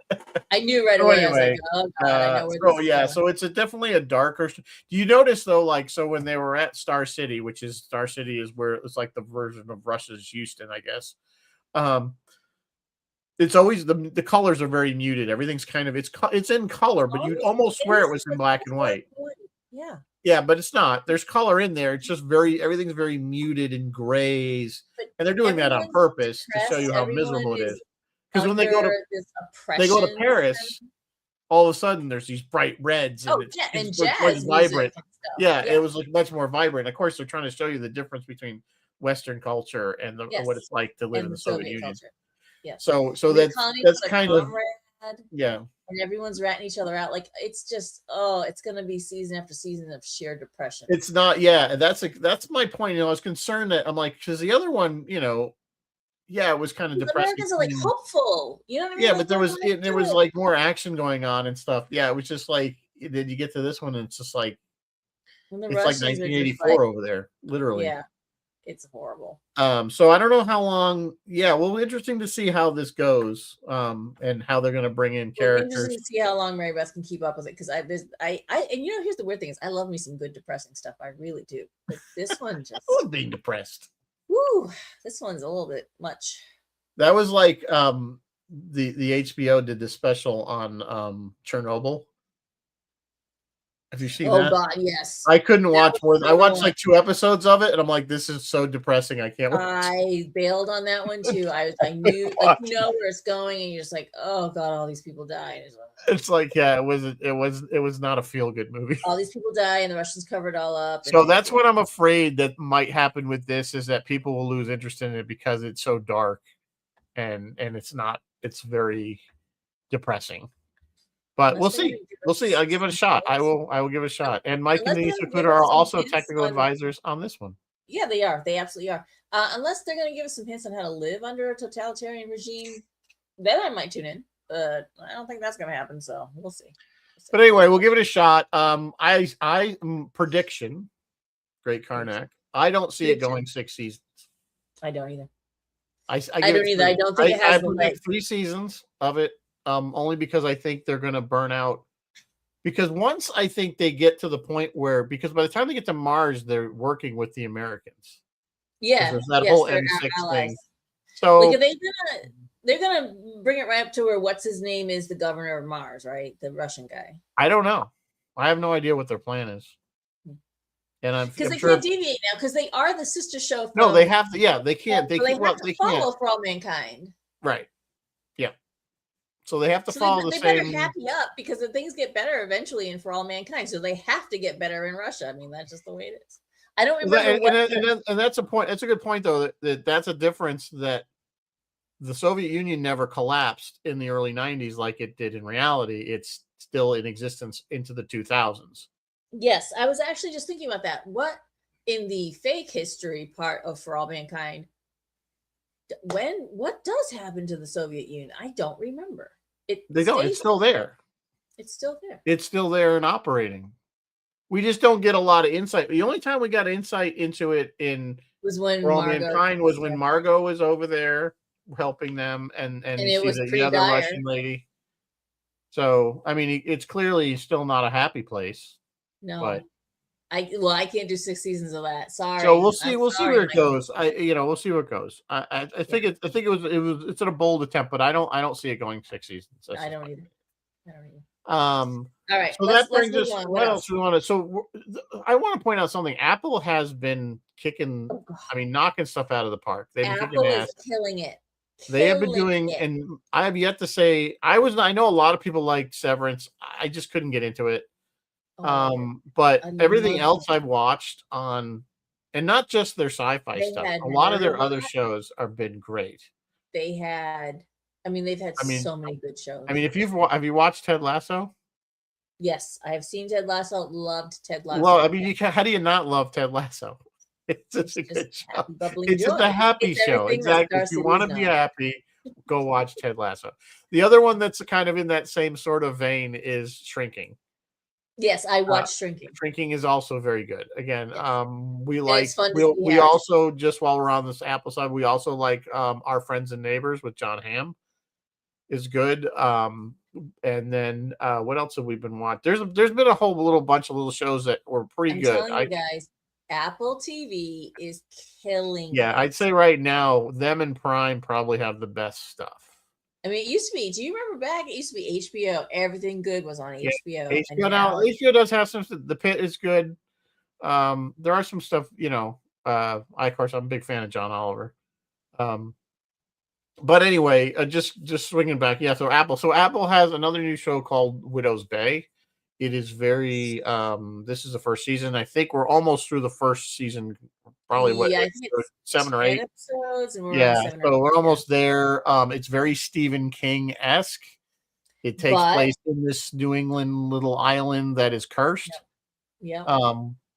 Speaker 2: I knew right
Speaker 1: So
Speaker 2: away. I was
Speaker 1: anyway,
Speaker 2: like, oh god, I know where this is going.
Speaker 1: so it's definitely a darker. Do you notice though, like, so when they were at Star City, which is Star City is where it's like the version of Russia's Houston, I guess. It's always the colors are very muted. Everything's kind of it's in color, but you'd almost swear it was in black and white.
Speaker 2: Yeah.
Speaker 1: Yeah, but it's not. There's color in there. It's just everything's very muted and grays, and they're doing that on purpose to show you how miserable it is. Because when they go to Paris, all of a sudden there's these bright reds and it's
Speaker 2: jazz
Speaker 1: vibrant.
Speaker 2: Yeah,
Speaker 1: it was like much more vibrant. Of course, they're trying to show you the difference between Western culture and what it's like to live in the Soviet Union.
Speaker 2: Culture. Yeah.
Speaker 1: So that's kind of
Speaker 2: and everyone's ratting each other out. Like it's just it's gonna be season after season of sheer depression.
Speaker 1: It's not, that's my point. I was concerned that I'm like, because the other one, it was kind of depressing.
Speaker 2: Americans are like hopeful, you know what I mean?
Speaker 1: Yeah,
Speaker 2: like,
Speaker 1: but there was like more action going on and stuff. Yeah, it was just like, then you get to this one and it's just like it's like 1984 over there, literally.
Speaker 2: Yeah, it's horrible.
Speaker 1: So I don't know how long. Yeah, well, interesting to see how this goes. And how they're going to bring in characters.
Speaker 2: Interesting to see how long Mary Beth can keep up with it, because and here's the weird thing is I love me some good depressing stuff. I really do. But this one just
Speaker 1: I love being depressed.
Speaker 2: Woo, this one's a little bit much.
Speaker 1: That was like the HBO did this special on Chernobyl. Have you seen that?
Speaker 2: Oh God, yes.
Speaker 1: I couldn't watch more than I watched like 2 episodes of it, and I'm like, this is so depressing. I can't watch.
Speaker 2: I bailed on that one too. I knew like where it's going, and you're just like, oh God, all these people died.
Speaker 1: It's like, yeah, it was not a feel good movie.
Speaker 2: All these people die, and the Russians covered it all up.
Speaker 1: So that's what I'm afraid that might happen with this, is that people will lose interest in it because it's so dark, and it's not. It's very depressing. But we'll see. We'll see. I'll give it a shot. I will give it a shot. And Mike and Denise Twitter are also technical advisors on this one.
Speaker 2: Yeah, they are. They absolutely are. Unless they're going to give us some hints on how to live under a totalitarian regime, then I might tune in. But I don't think that's going to happen. So we'll see.
Speaker 1: But anyway, we'll give it a shot. I prediction, Great Karnak. I don't see it going 6 seasons.
Speaker 2: I don't either.
Speaker 1: I
Speaker 2: don't either. I don't think it has.
Speaker 1: I predict 3 seasons of it. Only because I think they're going to burn out. Because once I think they get to the point where, because by the time they get to Mars, they're working with the Americans.
Speaker 2: Yeah,
Speaker 1: there's that whole M6 thing. So
Speaker 2: like they're gonna bring it right up to where what's his name is the governor of Mars, right? The Russian guy.
Speaker 1: I don't know. I have no idea what their plan is. And I'm
Speaker 2: because they
Speaker 1: sure
Speaker 2: can't deviate now because they are the sister show. From,
Speaker 1: no, they have to. Yeah, they can't. They
Speaker 2: have
Speaker 1: can't.
Speaker 2: to follow For All Mankind.
Speaker 1: Right. Yeah. So they have to follow the same.
Speaker 2: They better happy up because the things get better eventually in For All Mankind. So they have to get better in Russia. I mean, that's just the way it is. I don't remember.
Speaker 1: And that's a point. That's a good point, though. That's a difference that the Soviet Union never collapsed in the early 90s like it did in reality. It's still in existence into the 2000s.
Speaker 2: Yes, I was actually just thinking about that. What in the fake history part of For All Mankind? What does happen to the Soviet Union? I don't remember.
Speaker 1: They don't. It's still there.
Speaker 2: It's still there.
Speaker 1: It's still there and operating. We just don't get a lot of insight. The only time we got insight into it
Speaker 2: was when
Speaker 1: For All Mankind was when Margot was over there helping them, and
Speaker 2: it was
Speaker 1: the other Russian lady. So I mean, it's clearly still not a happy place.
Speaker 2: No, but I can't do 6 seasons of that. Sorry.
Speaker 1: So we'll see. We'll see where it goes. We'll see where it goes. I think it's a bold attempt, but I don't see it going 6 seasons.
Speaker 2: I don't either.
Speaker 1: All
Speaker 2: right.
Speaker 1: So that brings us. What else we want to? So I want to point out something. Apple has been kicking. I mean, knocking stuff out of the park. They've been
Speaker 2: Apple is killing it.
Speaker 1: They have been doing, and I have yet to say. I know a lot of people like Severance. I just couldn't get into it. But everything else I've watched on, and not just their sci-fi stuff, a lot of their other shows have been great.
Speaker 2: They've had so many good shows.
Speaker 1: I mean, have you watched Ted Lasso?
Speaker 2: Yes, I have seen Ted Lasso. Loved Ted Lasso.
Speaker 1: Well, I mean, how do you not love Ted Lasso? It's just a good show. It's just a happy show. Exactly. If you want to be happy, go watch Ted Lasso. The other one that's kind of in that same sort of vein is Shrinking.
Speaker 2: Yes, I watched Shrinking.
Speaker 1: Shrinking is also very good. Again,
Speaker 2: Yes.
Speaker 1: we
Speaker 2: And
Speaker 1: like
Speaker 2: it's fun to see
Speaker 1: we
Speaker 2: Harris.
Speaker 1: also, just while we're on this Apple side, we also like Our Friends and Neighbors with John Hamm is good. And then what else have we been watching? There's been a whole little bunch of little shows that were pretty
Speaker 2: I'm
Speaker 1: good.
Speaker 2: telling you guys, Apple TV is killing
Speaker 1: Yeah, I'd
Speaker 2: it.
Speaker 1: say right now them and Prime probably have the best stuff.
Speaker 2: I mean, it used to be. Do you remember back? It used to be HBO. Everything good was on
Speaker 1: Yeah,
Speaker 2: HBO, and
Speaker 1: HBO now.
Speaker 2: now
Speaker 1: HBO does have some. The Pit is good. There are some stuff. Of course, I'm a big fan of John Oliver. Um, but anyway, just swinging back. Yeah, so Apple has another new show called Widow's Bay. It is very. This is the first season. I think we're almost through the first season. Probably what,
Speaker 2: yeah, I think it's
Speaker 1: 7 or
Speaker 2: 10
Speaker 1: 8.
Speaker 2: episodes, and we're on
Speaker 1: Yeah,
Speaker 2: 7 or
Speaker 1: so
Speaker 2: 8.
Speaker 1: we're
Speaker 2: Yeah.
Speaker 1: almost there. It's very Stephen King-esque. It takes
Speaker 2: But
Speaker 1: place in this New England little island that is cursed.
Speaker 2: yeah,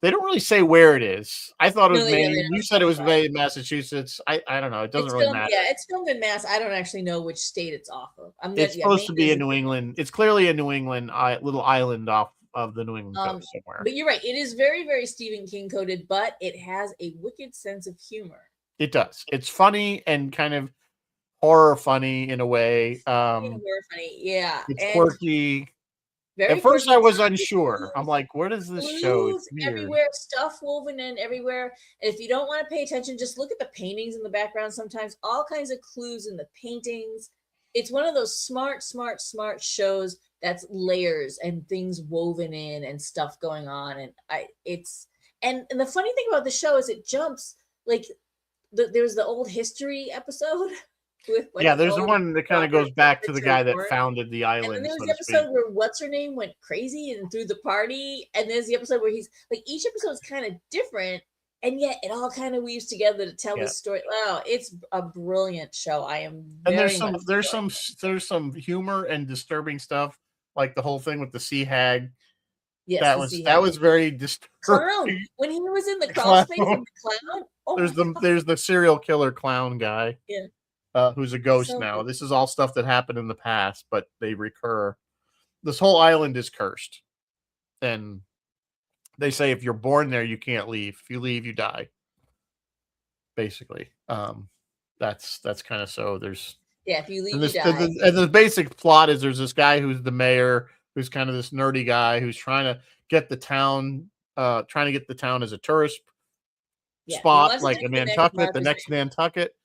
Speaker 1: They don't really say where it is. I thought it
Speaker 2: no,
Speaker 1: was
Speaker 2: they don't.
Speaker 1: Maine. You said it was Maine, Massachusetts. I don't know. It doesn't
Speaker 2: It's
Speaker 1: really
Speaker 2: filmed.
Speaker 1: matter.
Speaker 2: Yeah, it's filmed in Mass. I don't actually know which state it's off of. I'm gonna.
Speaker 1: It's
Speaker 2: Yeah,
Speaker 1: supposed
Speaker 2: Maine
Speaker 1: to be
Speaker 2: is.
Speaker 1: in New England. It's clearly a New England little island off of the New England coast somewhere.
Speaker 2: But you're right. It is very, very Stephen King coded, but it has a wicked sense of humor.
Speaker 1: It does. It's funny and kind of horror funny in a way.
Speaker 2: Horror funny, yeah.
Speaker 1: It's
Speaker 2: And
Speaker 1: quirky.
Speaker 2: very
Speaker 1: At first,
Speaker 2: quirky.
Speaker 1: I was unsure. I'm like, "What is this show?" It's
Speaker 2: Clues
Speaker 1: weird.
Speaker 2: everywhere, stuff woven in everywhere. And if you don't want to pay attention, just look at the paintings in the background. Sometimes all kinds of clues in the paintings. It's one of those smart shows that's layers and things woven in and stuff going on. And the funny thing about the show is it jumps like there's the old history episode with like
Speaker 1: Yeah, there's the one that kind of goes back to the guy that
Speaker 2: Warren.
Speaker 1: founded the
Speaker 2: And then
Speaker 1: island,
Speaker 2: there
Speaker 1: so
Speaker 2: was
Speaker 1: to
Speaker 2: the
Speaker 1: speak.
Speaker 2: episode where what's her name went crazy and threw the party. And there's the episode where he's like, each episode is kind of different, and yet it all kind of weaves together to tell the story. Wow, it's a brilliant show. I am
Speaker 1: And
Speaker 2: very
Speaker 1: there's some humor and disturbing stuff, like the whole thing with the sea hag.
Speaker 2: Yes,
Speaker 1: that was very disturbing.
Speaker 2: Clown. When he was in the crawl space and the clown. Oh,
Speaker 1: there's the serial killer clown guy.
Speaker 2: Yeah.
Speaker 1: Who's a ghost
Speaker 2: So
Speaker 1: now.
Speaker 2: good.
Speaker 1: This is all stuff that happened in the past, but they recur. This whole island is cursed. And they say if you're born there, you can't leave. If you leave, you die. Basically. That's kind of so. There's
Speaker 2: if you leave,
Speaker 1: and
Speaker 2: you die.
Speaker 1: and the basic plot is there's this guy who's the mayor, who's kind of this nerdy guy who's trying to get the town as a tourist spot, like a Nantucket, the next Nantucket.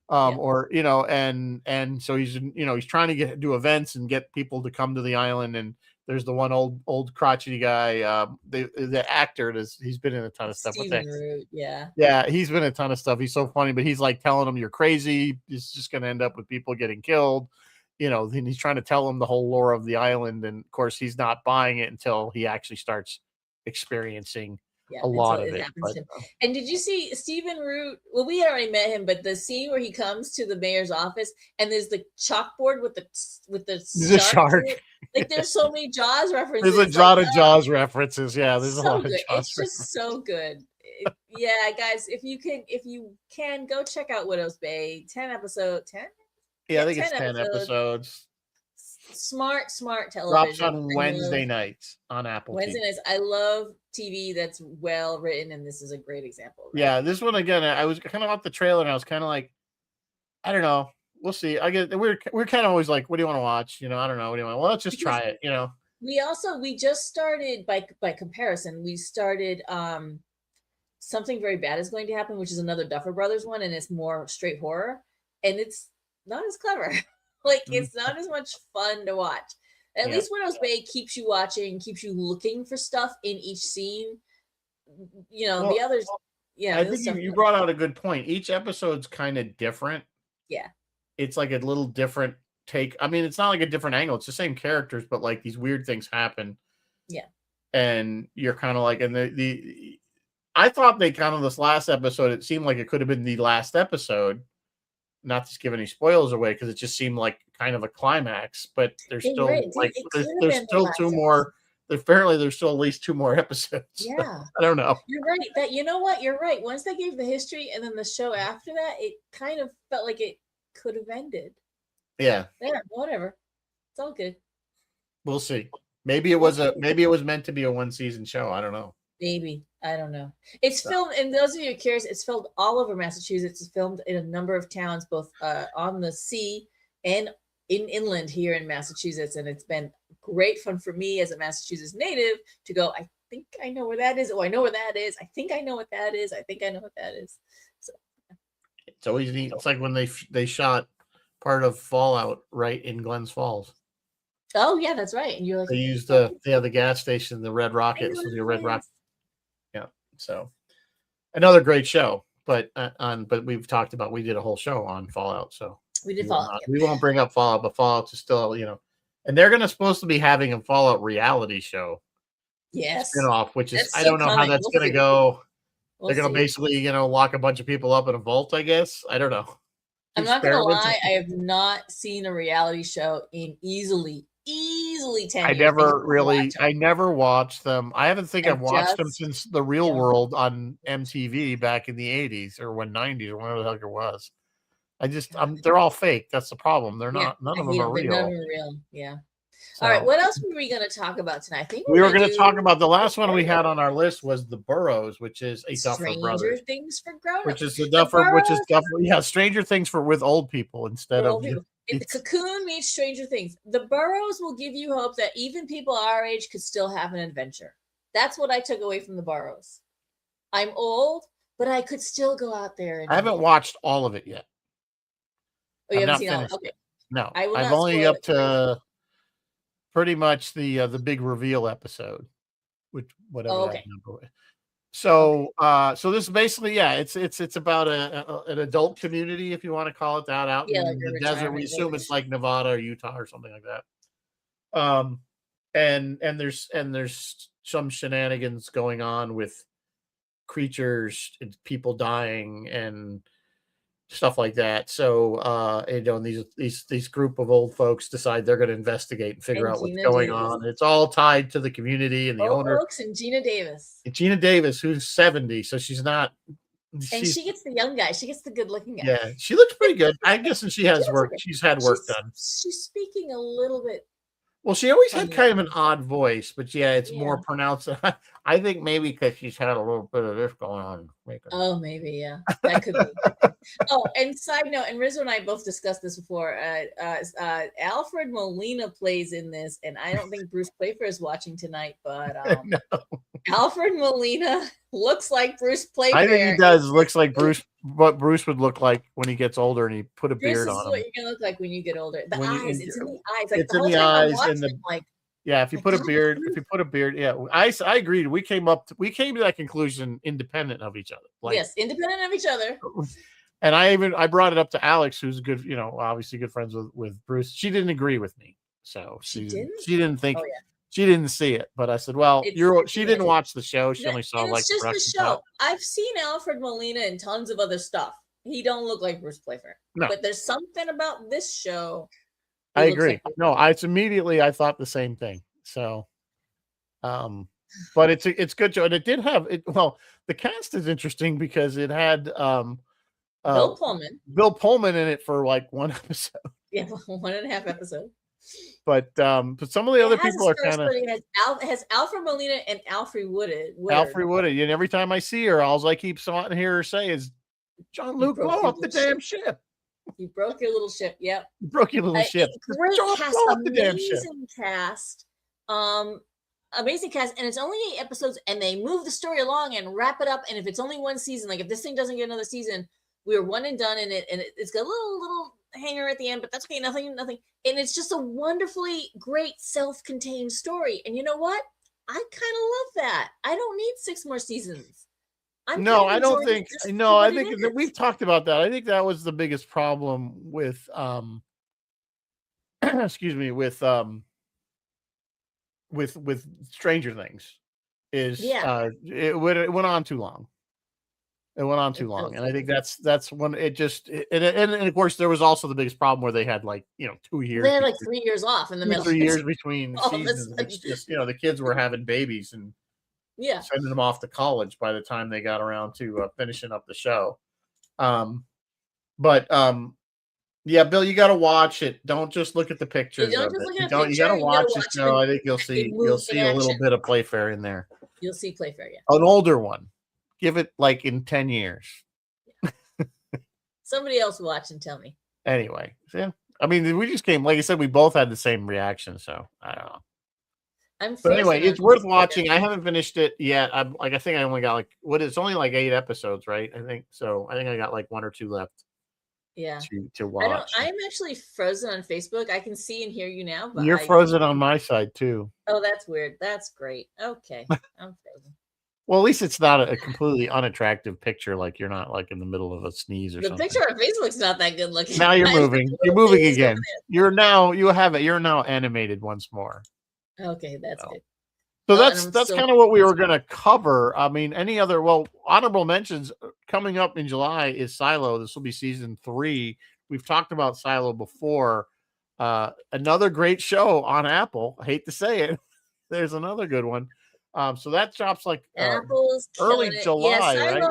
Speaker 1: Or and so he's he's trying to do events and get people to come to the island. And there's the one old crotchety guy, the actor he's been in a ton of stuff.
Speaker 2: Stephen Root,
Speaker 1: yeah, he's been in a ton of stuff. He's so funny, but he's like telling them you're crazy. It's just going to end up with people getting killed. Then he's trying to tell them the whole lore of the island, and of course he's not buying it until he actually starts experiencing a lot of it.
Speaker 2: And did you see Stephen Root? Well, we had already met him, but the scene where he comes to the mayor's office and there's the chalkboard with the
Speaker 1: shark.
Speaker 2: Like there's so many Jaws references.
Speaker 1: There's a lot of Jaws references. Yeah, there's a lot of Jaws.
Speaker 2: It's just so good. Yeah, guys, if you can go check out Widow's Bay. 10 episode 10.
Speaker 1: Yeah, I think it's 10 episodes.
Speaker 2: Smart television.
Speaker 1: Drops on Wednesday nights on Apple
Speaker 2: Wednesday
Speaker 1: TV.
Speaker 2: nights. I love TV that's well written, and this is a great example.
Speaker 1: Right? Yeah, this one again. I was kind of off the trailer, and I was kind of like, I don't know. We'll see. We're kind of always like, what do you want to watch? I don't know. What do you want? Well, let's just try it.
Speaker 2: We just started by comparison. We started Something Very Bad Is Going to Happen, which is another Duffer Brothers one, and it's more straight horror, and it's not as clever. It's not as much fun to watch. At least Widow's Bay keeps you watching, keeps you looking for stuff in each scene. The others. Yeah,
Speaker 1: I think you brought out a good point. Each episode's kind of different.
Speaker 2: Yeah,
Speaker 1: it's like a little different take. I mean, it's not like a different angle. It's the same characters, but like these weird things happen.
Speaker 2: Yeah,
Speaker 1: and you're kind of like, and I thought this last episode, it seemed like it could have been the last episode. Not to give any spoilers away, because it just seemed like kind of a climax, but there's still there's still two more. Apparently, there's still at least 2 more episodes.
Speaker 2: Yeah,
Speaker 1: I don't know.
Speaker 2: You're right. That you're right. Once they gave the history and then the show after that, it kind of felt like it could have ended.
Speaker 1: Yeah.
Speaker 2: Yeah. Whatever. It's all good.
Speaker 1: We'll see. Maybe it was meant to be a 1-season show. I don't know.
Speaker 2: Maybe. I don't know. It's filmed, and those of you who are curious, it's filmed all over Massachusetts. It's filmed in a number of towns, both on the sea and inland here in Massachusetts. And it's been great fun for me as a Massachusetts native to go, I think I know where that is. Oh, I know where that is. I think I know what that is. I think I know what that is. So
Speaker 1: it's always neat. It's like when they shot part of Fallout right in Glens Falls.
Speaker 2: Oh yeah, that's right. And you're like,
Speaker 1: they used the gas station, the Red Rocket, so the Red Rocket. Yeah. So another great show, but we've talked about, we did a whole show on Fallout, so
Speaker 2: we did Fallout.
Speaker 1: We won't bring up Fallout, but Fallout is still, and they're supposed to be having a Fallout reality show.
Speaker 2: Yes.
Speaker 1: Spinoff, which is, I don't know how that's going to go. They're going to basically, lock a bunch of people up in a vault, I guess. I don't know.
Speaker 2: I'm not going to lie. I have not seen a reality show in easily 10 years.
Speaker 1: I never watched them. I haven't think I've watched them since The Real World on MTV back in the 80s or 90s or whatever the heck it was. They're all fake. That's the problem. They're not, none of them are real.
Speaker 2: None of them are real. Yeah. So, all right. What else were we going to talk about tonight? I think
Speaker 1: we were going to talk about, the last one we had on our list was The Boroughs, which is a Duffer Brothers.
Speaker 2: Stranger Things for grown-ups.
Speaker 1: Which is Stranger Things for with old people instead of.
Speaker 2: It's Cocoon meets Stranger Things. The Boroughs will give you hope that even people our age could still have an adventure. That's what I took away from The Boroughs. I'm old, but I could still go out there.
Speaker 1: I haven't watched all of it yet.
Speaker 2: Oh, you haven't seen all of it? Okay.
Speaker 1: No, I'm only up to pretty much the big reveal episode, which whatever that number was. So, so this is basically, it's about an adult community, if you want to call it that, out in the desert. We assume it's like Nevada or Utah or something like that. And there's some shenanigans going on with creatures and people dying and stuff like that. So, these group of old folks decide they're going to investigate and figure out what's going on. It's all tied to the community and the owner.
Speaker 2: Folks and Gina Davis.
Speaker 1: Gina Davis, who's 70, so she's not.
Speaker 2: And she gets the young guy. She gets the good looking guy.
Speaker 1: Yeah, she looks pretty good. I guess, and she has work. She's had work done.
Speaker 2: She's speaking a little bit.
Speaker 1: Well, she always had kind of an odd voice, but it's more pronounced. I think maybe because she's had a little bit of this going on.
Speaker 2: Oh, maybe, yeah. That could be. Oh, and side note, and Rizzo and I both discussed this before. Alfred Molina plays in this, and I don't think Bruce Playfair is watching tonight, but
Speaker 1: no.
Speaker 2: Alfred Molina looks like Bruce Playfair.
Speaker 1: I think he does. Looks like Bruce, what Bruce would look like when he gets older and he put a beard on him.
Speaker 2: This is what you're going to look like when you get older. The eyes, it's in the eyes.
Speaker 1: Like, it's in the eyes and the if you put a beard, I agreed. We came to that conclusion independent of each other.
Speaker 2: Yes, independent of each other.
Speaker 1: And I brought it up to Alex, who's good, obviously good friends with Bruce. She didn't agree with me, so she didn't think. She didn't see it, but I said, "Well, she didn't watch the show. She only saw
Speaker 2: it's just the show." I've seen Alfred Molina in tons of other stuff. He don't look like Bruce Playfair, but there's something about this show.
Speaker 1: I agree. I thought the same thing. So, but it's good show, and it did have it. Well, the cast is interesting because it had
Speaker 2: Bill
Speaker 1: Pullman in it for like one episode.
Speaker 2: Yeah, 1.5 episodes.
Speaker 1: But some of the other people are kind of
Speaker 2: has Alfred Molina and Alfred Woodard.
Speaker 1: And every time I see her, all I keep hearing her say is, "John Luke, blow up the damn ship.
Speaker 2: You broke your little ship." Yep.
Speaker 1: You broke your little ship.
Speaker 2: Great cast, amazing cast. Amazing cast, and it's only 8 episodes, and they move the story along and wrap it up. And if it's only one season, like if this thing doesn't get another season, we're one and done in it, and it's got a little hanger at the end, but that's okay. Nothing. And it's just a wonderfully great self-contained story. And you know what? I kind of love that. I don't need 6 more seasons.
Speaker 1: I think that we've talked about that. I think that was the biggest problem with with Stranger Things is it went on too long. It went on too long, and I think that's when it just and of course there was also the biggest problem where they had 2 years.
Speaker 2: They had 3 years off in the middle.
Speaker 1: 3 years between seasons. It's just the kids were having babies and sending them off to college by the time they got around to finishing up the show. But Yeah, Bill, you got to watch it. Don't just look at the
Speaker 2: You
Speaker 1: pictures
Speaker 2: don't
Speaker 1: of
Speaker 2: just
Speaker 1: it.
Speaker 2: look
Speaker 1: You
Speaker 2: at a
Speaker 1: don't. You got
Speaker 2: picture.
Speaker 1: to
Speaker 2: You gotta
Speaker 1: watch it.
Speaker 2: watch
Speaker 1: No,
Speaker 2: it.
Speaker 1: I think you'll see a little bit of Playfair in there.
Speaker 2: You'll see Playfair, yeah.
Speaker 1: An older one. Give it like in 10 years.
Speaker 2: Somebody else watch and tell me.
Speaker 1: Anyway, yeah. I mean, we just came. Like I said, we both had the same reaction. So I don't know. But anyway, it's worth watching. I haven't finished it yet. I think I only got it's only like 8 episodes, right? I think so. I think I got like 1 or 2 left.
Speaker 2: Yeah.
Speaker 1: To watch.
Speaker 2: I'm actually frozen on Facebook. I can see and hear you now, but
Speaker 1: you're frozen on my side too.
Speaker 2: Oh, that's weird. That's great. Okay. I'm frozen.
Speaker 1: Well, at least it's not a completely unattractive picture. Like you're not like in the middle of a sneeze or something.
Speaker 2: The picture on Facebook's not that good looking.
Speaker 1: Now you're moving. You're moving again. You're now animated once more.
Speaker 2: Okay, that's good.
Speaker 1: So that's kind of what we were going to cover. I mean, any other honorable mentions coming up in July is Silo. This will be season 3. We've talked about Silo before. Another great show on Apple. I hate to say it. There's another good one. So that drops like
Speaker 2: Apple's
Speaker 1: early July, right?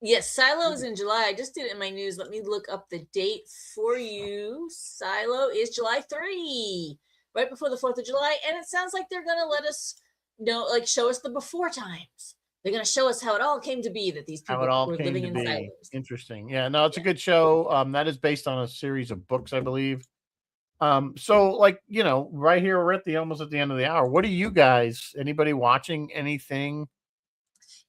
Speaker 2: Yes, Silo is in July. I just did it in my news. Let me look up the date for you. Silo is July 3, right before the 4th of July. And it sounds like they're going to let us show us the before times. They're going to show us how it all came to be that these people were living in silos.
Speaker 1: Interesting. Yeah, no, it's a good show. That is based on a series of books, I believe. So right here, we're almost at the end of the hour. What are you guys, anybody watching anything?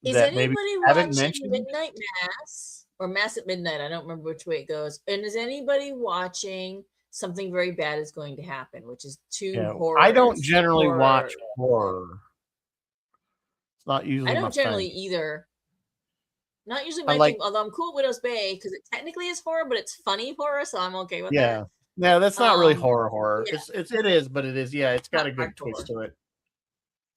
Speaker 2: Is anybody watching Midnight Mass or Mass at Midnight? I don't remember which way it goes. And is anybody watching Something Very Bad Is Going to Happen, which is 2 horror?
Speaker 1: I don't generally watch horror. It's not usually.
Speaker 2: I don't generally either. Not usually my thing, although I'm cool with Widow's Bay because it technically is horror, but it's funny horror, so I'm okay with that.
Speaker 1: Yeah, that's not really horror. Yeah. It is, but it is. Yeah, it's got a good twist to it.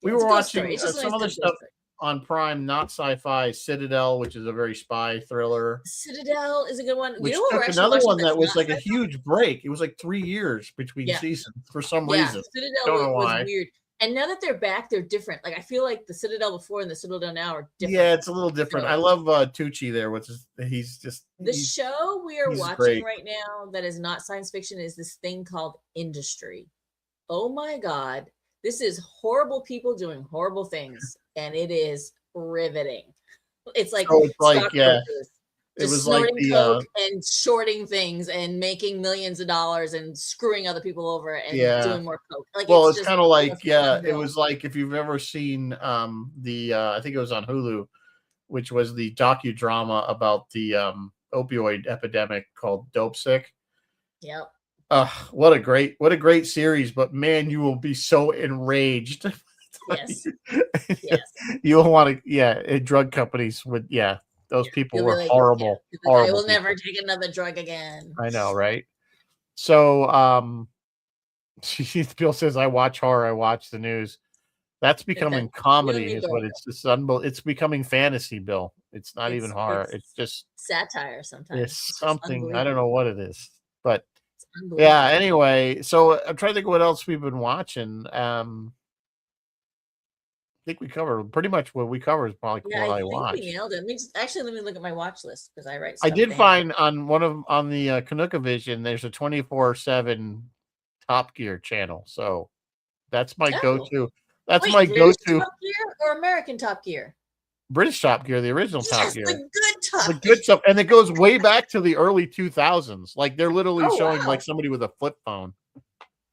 Speaker 1: We were watching some other stuff on Prime, not sci-fi. Citadel, which is a very spy thriller.
Speaker 2: Citadel is a good one.
Speaker 1: Which took another one that was like a huge break. It was like 3 years between seasons for some reason.
Speaker 2: Citadel was weird. And now that they're back, they're different. Like I feel like the Citadel before and the Citadel now are different.
Speaker 1: Yeah, it's a little different. I love Tucci there, which is
Speaker 2: the show we are watching right now that is not science fiction is this thing called Industry. Oh my God. This is horrible people doing horrible things, and it is riveting. It's like
Speaker 1: it was
Speaker 2: snorting coke and shorting things and making millions of dollars and screwing other people over and doing more coke. Like,
Speaker 1: it's kind of like it was like if you've ever seen I think it was on Hulu, which was the docudrama about the opioid epidemic called Dope Sick.
Speaker 2: Yep.
Speaker 1: What a great series, but man, you will be so enraged.
Speaker 2: Yes.
Speaker 1: You will want to, drug companies would, those people were horrible.
Speaker 2: I will never take another drug again.
Speaker 1: I know, right? So, Bill says, I watch horror, I watch the news. That's becoming comedy, is what it's just it's becoming fantasy, Bill. It's not even horror. It's just
Speaker 2: satire sometimes.
Speaker 1: It's something, I don't know what it is, but yeah, anyway, so I'm trying to think of what else we've been watching. I think we covered pretty much what we cover is probably what I watched.
Speaker 2: We nailed it. Let me look at my watch list because I write.
Speaker 1: I did find on the Canuckavision, there's a 24/7 Top Gear channel, so that's my go-to. That's my go-to.
Speaker 2: Top Gear or American Top Gear?
Speaker 1: British Top Gear, the original Top Gear.
Speaker 2: The good Top
Speaker 1: Gear. The good stuff. And it goes way back to the early 2000s. Like they're literally showing like somebody with a flip phone.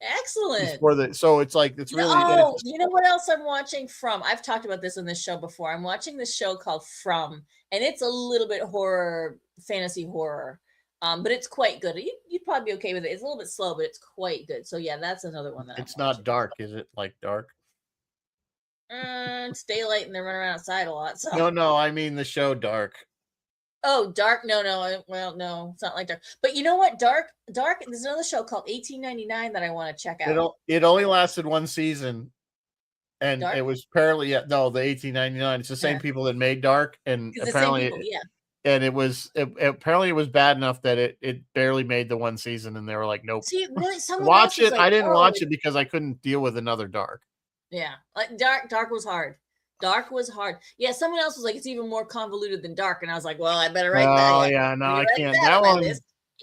Speaker 2: Excellent.
Speaker 1: So it's like, it's really.
Speaker 2: Oh, you know what else I'm watching from? I've talked about this on this show before. I'm watching this show called From, and it's a little bit horror, fantasy horror. But it's quite good. You'd probably be okay with it. It's a little bit slow, but it's quite good. So yeah, that's another one that
Speaker 1: it's not dark, is it? Like dark?
Speaker 2: It's daylight and they're running around outside a lot. So
Speaker 1: no, I mean the show Dark.
Speaker 2: Oh, Dark? No. Well, no, it's not like Dark. But you know what? Dark. There's another show called 1899 that I want to check out.
Speaker 1: It only lasted 1 season, and Dark? It was apparently the 1899. It's the same people that made Dark, and apparently, and it was apparently it was bad enough that it barely made the 1 season, and they were like, nope.
Speaker 2: See, really,
Speaker 1: watch it. Like, I didn't watch it because I couldn't deal with another Dark.
Speaker 2: Yeah, like Dark was hard. Dark was hard. Yeah, someone else was like, it's even more convoluted than Dark, and I was like, well, I better write that.
Speaker 1: Oh yeah, no, I can't. That one.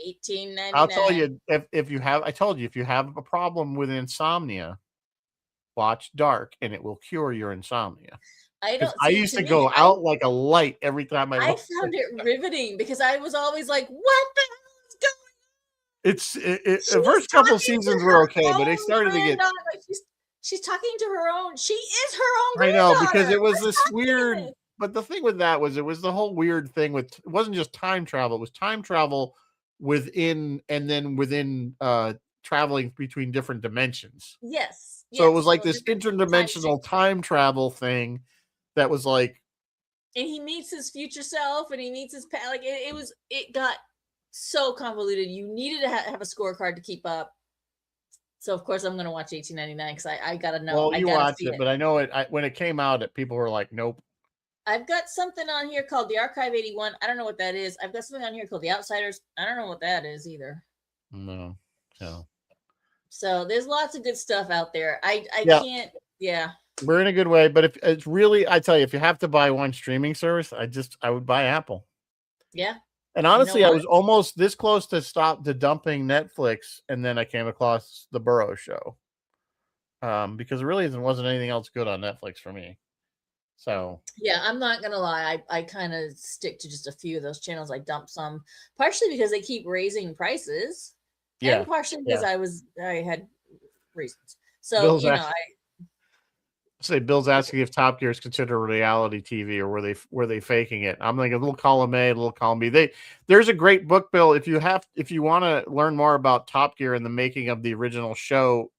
Speaker 2: $18.99.
Speaker 1: I'll tell you, if you have, I told you, if you have a problem with insomnia, watch Dark, and it will cure your insomnia.
Speaker 2: I
Speaker 1: Because
Speaker 2: don't
Speaker 1: I
Speaker 2: see.
Speaker 1: used
Speaker 2: To
Speaker 1: to
Speaker 2: me,
Speaker 1: go out like a light every time I
Speaker 2: I
Speaker 1: looked.
Speaker 2: found it riveting because I was always like, "What the hell is going?"
Speaker 1: The
Speaker 2: She's
Speaker 1: first couple
Speaker 2: talking to
Speaker 1: seasons were
Speaker 2: her
Speaker 1: okay, but they
Speaker 2: own
Speaker 1: started to get.
Speaker 2: granddaughter. Like she's talking to her own. She is her own
Speaker 1: I know, because
Speaker 2: granddaughter.
Speaker 1: it was
Speaker 2: What's
Speaker 1: this
Speaker 2: happening?
Speaker 1: weird. But the thing with that was, it was the whole weird thing with, it wasn't just time travel, it was time travel within, and then within traveling between different dimensions.
Speaker 2: Yes,
Speaker 1: So it
Speaker 2: yes.
Speaker 1: was like
Speaker 2: So
Speaker 1: this
Speaker 2: different time
Speaker 1: interdimensional
Speaker 2: shifts.
Speaker 1: time travel thing that was like,
Speaker 2: And he meets his future self, and he meets his past. Like it got so convoluted. You needed to have a scorecard to keep up. So of course I'm gonna watch 1899 because I gotta know.
Speaker 1: well,
Speaker 2: I
Speaker 1: you
Speaker 2: gotta
Speaker 1: watch
Speaker 2: see
Speaker 1: it,
Speaker 2: it.
Speaker 1: but I know it, when it came out, people were like, nope.
Speaker 2: I've got something on here called the Archive 81. I don't know what that is. I've got something on here called the Outsiders. I don't know what that is either.
Speaker 1: No.
Speaker 2: So there's lots of good stuff out there. I
Speaker 1: Yeah.
Speaker 2: can't. Yeah.
Speaker 1: We're in a good way, but if it's really, I tell you, if you have to buy one streaming service, I would buy Apple.
Speaker 2: Yeah.
Speaker 1: And
Speaker 2: You know
Speaker 1: honestly, I
Speaker 2: what?
Speaker 1: was almost this close to dumping Netflix, and then I came across the Burrows show. Because really there wasn't anything else good on Netflix for me. So
Speaker 2: Yeah, I'm not gonna lie. I kind of stick to just a few of those channels. I dump some, partially because they keep raising prices,
Speaker 1: yeah,
Speaker 2: and partially because I had reasons. So
Speaker 1: Bill's Bill's asking if Top Gear is considered reality TV, or were they faking it? I'm like, a little column A, a little column B. There's a great book, Bill. If you want to learn more about Top Gear and the making of the original show,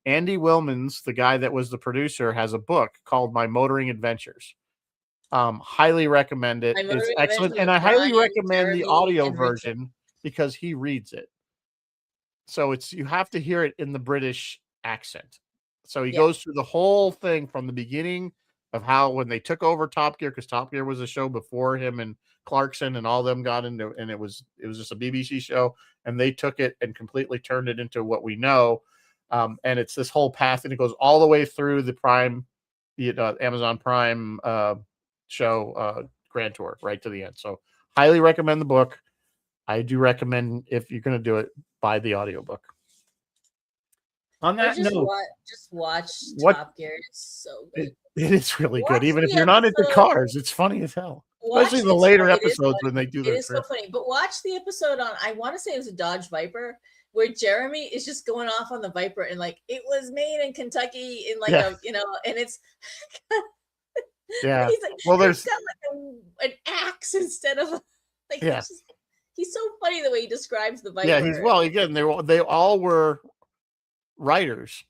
Speaker 1: Andy Willmans, the guy that was the producer, has a book called My Motoring Adventures. Highly recommend it.
Speaker 2: My
Speaker 1: It's
Speaker 2: Motoring
Speaker 1: excellent,
Speaker 2: Adventures
Speaker 1: and
Speaker 2: with
Speaker 1: I highly
Speaker 2: Brian,
Speaker 1: recommend the
Speaker 2: Jeremy,
Speaker 1: audio
Speaker 2: and Richard.
Speaker 1: version because he reads it. So you have to hear it in the British accent. So he goes through the whole thing from the beginning of how, when they took over Top Gear, because Top Gear was a show before him and Clarkson and all them got into, and it was just a BBC show, and they took it and completely turned it into what we know. And it's this whole path, and it goes all the way through the Prime, Amazon Prime show Grand Tour, right to the end. So highly recommend the book. I do recommend, if you're going to do it, buy the audiobook. On that note,
Speaker 2: just watch Top Gear. It's so good.
Speaker 1: It is really good. Even if you're not into cars, it's funny as hell. Especially the later episodes when they do this.
Speaker 2: It is so funny. But watch the episode on, I want to say it was a Dodge Viper, where Jeremy is just going off on the Viper and like, it was made in Kentucky in like and it's
Speaker 1: yeah.
Speaker 2: He's like,
Speaker 1: well, there's
Speaker 2: got like an axe instead of like he's so funny the way he describes the Viper.
Speaker 1: Yeah, again, they all were writers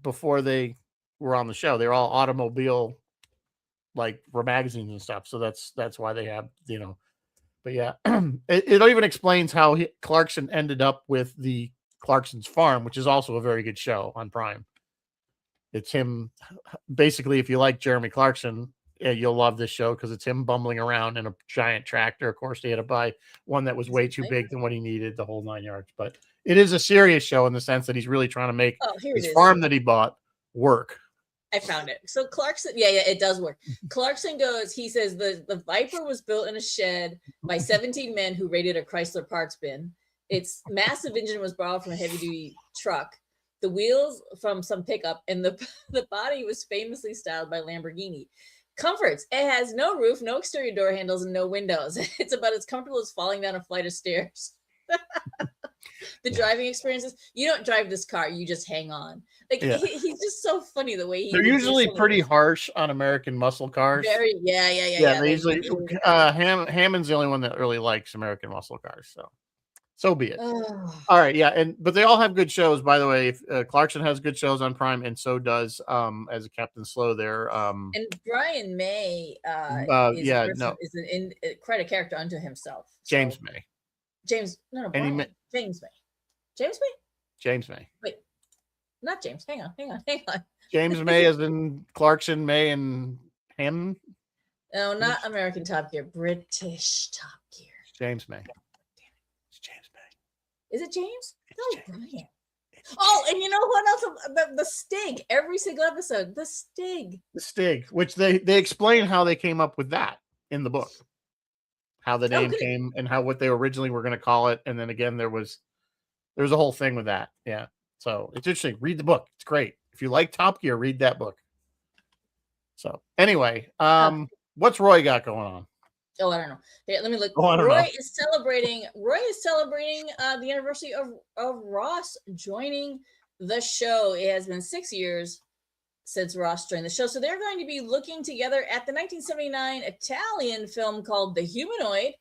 Speaker 1: before they were on the show. They're all automobile, like, for magazines and stuff. So that's why they have, but yeah, it even explains how Clarkson ended up with the Clarkson's Farm, which is also a very good show on Prime. It's him basically. If you like Jeremy Clarkson, you'll love this show because it's him bumbling around in a giant tractor. Of course, they had to buy one that was way too big than what he needed, the whole 9 yards. But it is a serious show in the sense that he's really trying to make his farm that he bought work.
Speaker 2: I found it. So Clarkson, it does work. Clarkson he says the Viper was built in a shed by 17 men who raided a Chrysler parts bin. Its massive engine was borrowed from a heavy-duty truck, the wheels from some pickup, and the body was famously styled by Lamborghini. Comforts: it has no roof, no exterior door handles, and no windows. It's about as comfortable as falling down a flight of stairs. The driving experiences: you don't drive this car, you just hang on. Like he's just so funny the way
Speaker 1: they're usually pretty harsh on American muscle cars.
Speaker 2: Very, yeah.
Speaker 1: They usually Hammond's the only one that really likes American muscle cars, so be it. All right, but they all have good shows, by the way. Clarkson has good shows on Prime, and so does as a Captain Slow there.
Speaker 2: And Brian May is quite a character unto himself.
Speaker 1: James May.
Speaker 2: James May. Wait, not James. Hang on.
Speaker 1: James May as in Clarkson, May, and him.
Speaker 2: No, not American Top Gear. British Top Gear.
Speaker 1: James May. It's James May.
Speaker 2: Is it James?
Speaker 1: It's
Speaker 2: no,
Speaker 1: James.
Speaker 2: Brian. Oh, and you know what else? The Stig. Every single episode. The Stig.
Speaker 1: The Stig, which they explain how they came up with that in the book. how the name
Speaker 2: good.
Speaker 1: came and what they originally were going to call it. And then again, there was a whole thing with that. Yeah. So it's interesting. Read the book. It's great. If you like Top Gear, read that book. So anyway, what's Roy got going on?
Speaker 2: Oh, I don't know. Here, let me look.
Speaker 1: Oh, I don't
Speaker 2: Roy
Speaker 1: know.
Speaker 2: is celebrating the anniversary of Ross joining the show. It has been 6 years since Ross joined the show. So they're going to be looking together at the 1979 Italian film called The Humanoid,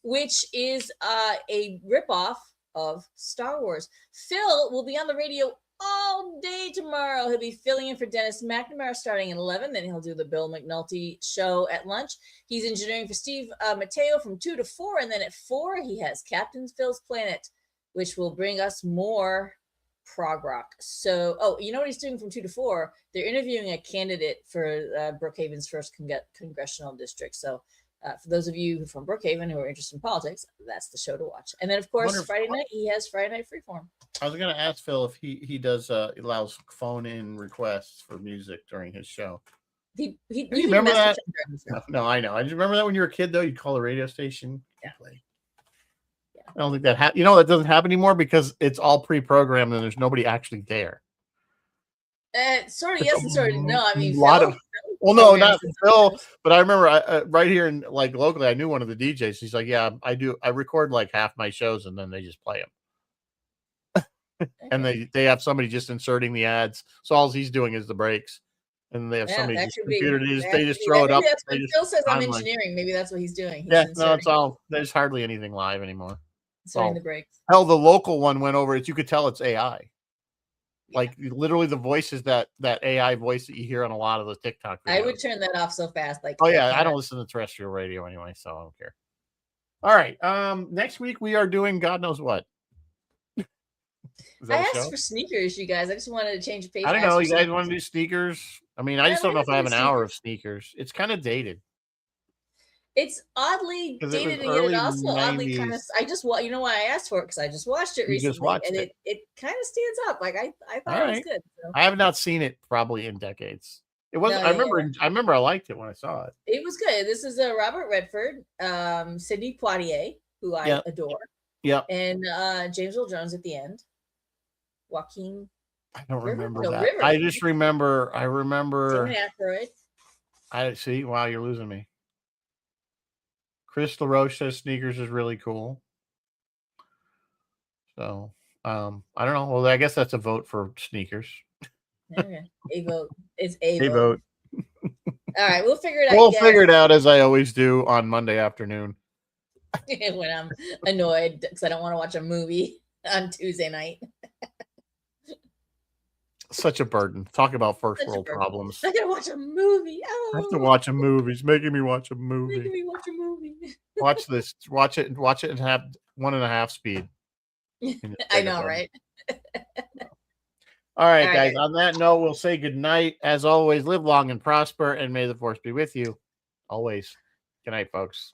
Speaker 2: which is a ripoff of Star Wars. Phil will be on the radio all day tomorrow. He'll be filling in for Dennis McNamara starting at 11. Then he'll do the Bill McNulty show at lunch. He's engineering for Steve Matteo from 2 to 4. And then at 4, he has Captain Phil's Planet, which will bring us more prog rock. So, you know what he's doing from 2 to 4? They're interviewing a candidate for Brookhaven's first congressional district. So for those of you from Brookhaven who are interested in politics, that's the show to watch. And then, of course, Friday night, he has Friday Night Freeform.
Speaker 1: I was going to ask Phil if he does allows phone-in requests for music during his show.
Speaker 2: You
Speaker 1: remember that? No, I know. I just remember that when you were a kid, though, you'd call a radio station.
Speaker 2: Yeah.
Speaker 1: I don't think that that doesn't happen anymore because it's all pre-programmed and there's nobody actually there.
Speaker 2: Sort of yes and sort of no. I mean,
Speaker 1: no, not Phil, but I remember right here in like locally, I knew one of the DJs. He's like, yeah, I do. I record like half my shows and then they just play them. And they have somebody just inserting the ads. So all he's doing is the breaks. And they have somebody just computer. They just throw it up.
Speaker 2: That's what Phil says I'm engineering. Maybe that's what he's doing.
Speaker 1: No, it's all. There's hardly anything live anymore.
Speaker 2: Inserting the breaks.
Speaker 1: Hell, the local one went over. You could tell it's AI. Like literally the voice is that AI voice that you hear on a lot of the TikTok videos.
Speaker 2: I would turn that off so fast. Like,
Speaker 1: I don't listen to terrestrial radio anyway, so I don't care. All right. Next week we are doing God knows what.
Speaker 2: I asked for sneakers, you guys. I just wanted to change the pace.
Speaker 1: I don't know. You guys want to do sneakers? I mean, I just don't know if I have an hour of sneakers. It's kind of dated.
Speaker 2: It's oddly dated, and yet it also 90s. Oddly kind of. You know why I asked for it because I just watched it recently, and it kind of stands up. Like I thought it was good. So.
Speaker 1: I have not seen it probably in decades. It was. I remember I liked it when I saw it.
Speaker 2: It was good. This is Robert Redford, Sidney Poitier, who I adore.
Speaker 1: Yeah.
Speaker 2: And James Earl Jones at the end. Joaquin.
Speaker 1: I don't remember that. River. I just remember. I remember.
Speaker 2: Dan Aykroyd.
Speaker 1: I see. Wow, you're losing me. Chris LaRoche says sneakers is really cool. So, I don't know. Well, I guess that's a vote for sneakers.
Speaker 2: Okay. A vote. It's a vote. All right, we'll figure it out.
Speaker 1: We'll figure it out as I always do on Monday afternoon.
Speaker 2: When I'm annoyed because I don't want to watch a movie on Tuesday night.
Speaker 1: Such a burden. Talk about first world problems.
Speaker 2: I gotta watch a movie. Oh.
Speaker 1: I have to watch a movie. It's making me watch a movie.
Speaker 2: Making me watch a movie.
Speaker 1: Watch this. Watch it and have 1.5 speed.
Speaker 2: I know, right?
Speaker 1: All right, guys. On that note, we'll say good night. As always, live long and prosper, and may the force be with you always. Good night, folks.